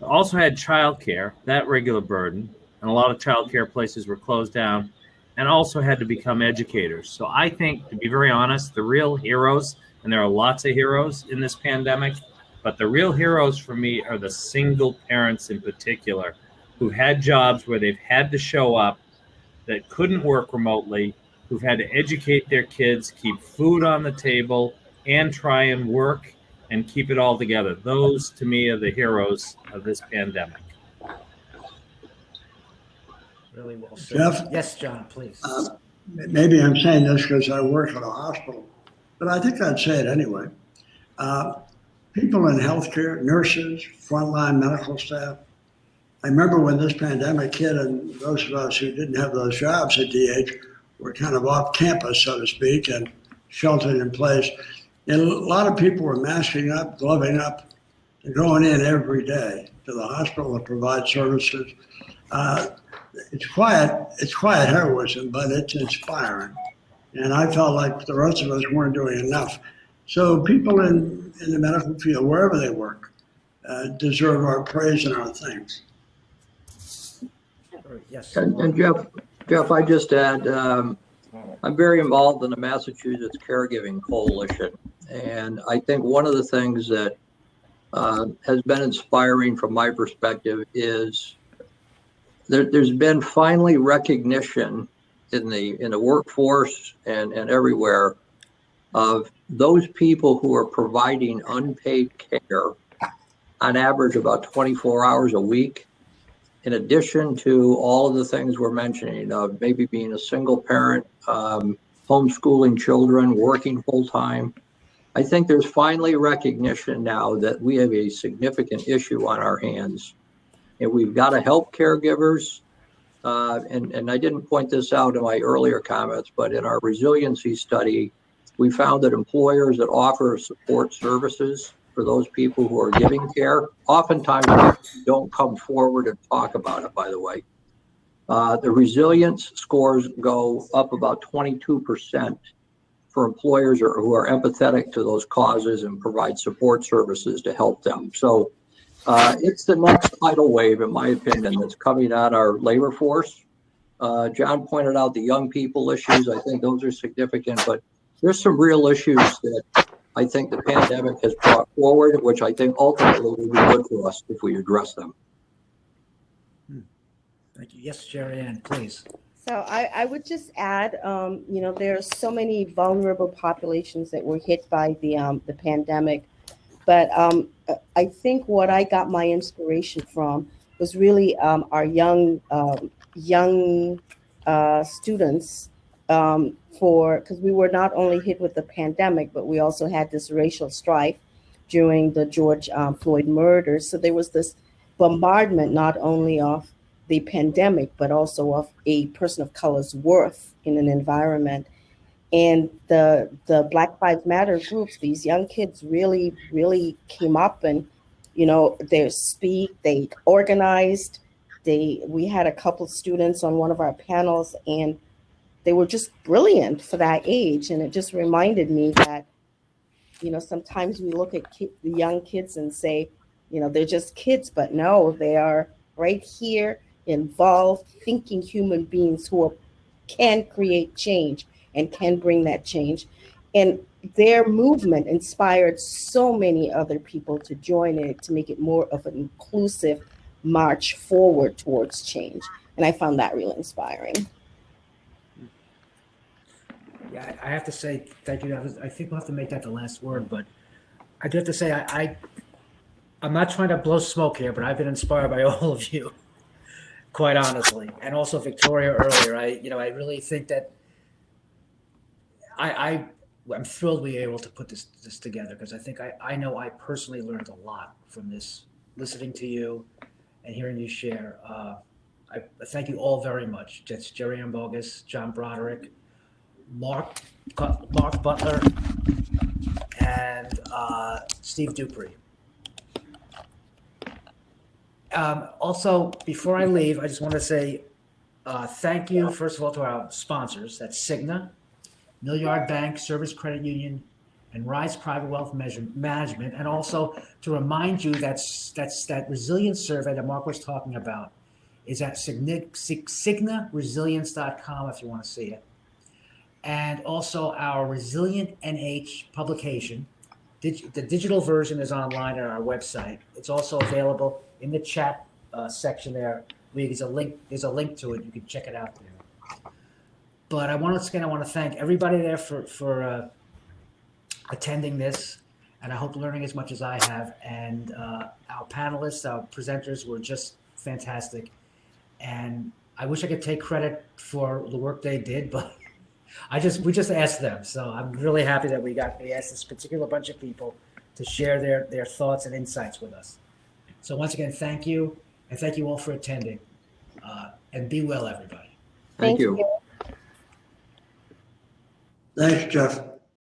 Speaker 6: Also had childcare, that regular burden, and a lot of childcare places were closed down, and also had to become educators. So I think, to be very honest, the real heroes, and there are lots of heroes in this pandemic, but the real heroes for me are the single parents in particular, who had jobs where they've had to show up, that couldn't work remotely, who've had to educate their kids, keep food on the table, and try and work and keep it all together. Those, to me, are the heroes of this pandemic.
Speaker 2: Really well said.
Speaker 7: Jeff?
Speaker 2: Yes, John, please.
Speaker 7: Maybe I'm saying this because I work at a hospital, but I think I'd say it anyway. People in healthcare, nurses, frontline medical staff. I remember when this pandemic hit, and those of us who didn't have those jobs at DH were kind of off campus, so to speak, and sheltered in place. And a lot of people were masking up, gloving up, and going in every day to the hospital to provide services. It's quiet heroism, but it's inspiring. And I felt like the rest of us weren't doing enough. So people in the medical field, wherever they work, deserve our praise and our thanks.
Speaker 2: Yes.
Speaker 3: And Jeff, I just add, I'm very involved in the Massachusetts Caregiving Coalition. And I think one of the things that has been inspiring from my perspective is there's been finally recognition in the workforce and everywhere of those people who are providing unpaid care on average about 24 hours a week, in addition to all of the things we're mentioning, maybe being a single parent, homeschooling children, working full time. I think there's finally recognition now that we have a significant issue on our hands, and we've got to help caregivers. And I didn't point this out in my earlier comments, but in our resiliency study, we found that employers that offer support services for those people who are giving care, oftentimes don't come forward and talk about it, by the way. The resilience scores go up about 22% for employers who are empathetic to those causes and provide support services to help them. So it's the next tidal wave, in my opinion, that's coming on our labor force. John pointed out the young people issues. I think those are significant, but there's some real issues that I think the pandemic has brought forward, which I think ultimately will be good for us if we address them.
Speaker 2: Thank you. Yes, Jerry Ann, please.
Speaker 5: So I would just add, there are so many vulnerable populations that were hit by the pandemic, but I think what I got my inspiration from was really our young students, because we were not only hit with the pandemic, but we also had this racial strife during the George Floyd murder. So there was this bombardment not only of the pandemic, but also of a person of color's worth in an environment. And the Black Lives Matter groups, these young kids really, really came up and, they organized. We had a couple of students on one of our panels, and they were just brilliant for that age. And it just reminded me that, sometimes we look at the young kids and say, they're just kids, but no, they are right here, involved, thinking human beings who can create change and can bring that change. And their movement inspired so many other people to join it, to make it more of an inclusive march forward towards change. And I found that really inspiring.
Speaker 2: Yeah, I have to say thank you. I think we'll have to make that the last word, but I do have to say I'm not trying to blow smoke here, but I've been inspired by all of you, quite honestly, and also Victoria earlier. I really think that I'm thrilled we were able to put this together, because I think I know I personally learned a lot from this, listening to you and hearing you share. I thank you all very much. That's Jerry Ann Boggess, John Broderick, Mark Butler, and Steve Dupree. Also, before I leave, I just want to say thank you, first of all, to our sponsors. That's Cigna, Milliard Bank, Service Credit Union, and Rise Private Wealth Management. And also to remind you that resilience survey that Mark was talking about is at cignaresilience.com if you want to see it. And also our Resilient NH publication. The digital version is online on our website. It's also available in the chat section there. There's a link to it. You can check it out there. But I want to thank everybody there for attending this, and I hope learning as much as I have. And our panelists, our presenters were just fantastic. And I wish I could take credit for the work they did, but we just asked them. So I'm really happy that we asked this particular bunch of people to share their thoughts and insights with us. So once again, thank you, and thank you all for attending. And be well, everybody.
Speaker 3: Thank you.
Speaker 7: Thanks, Jeff.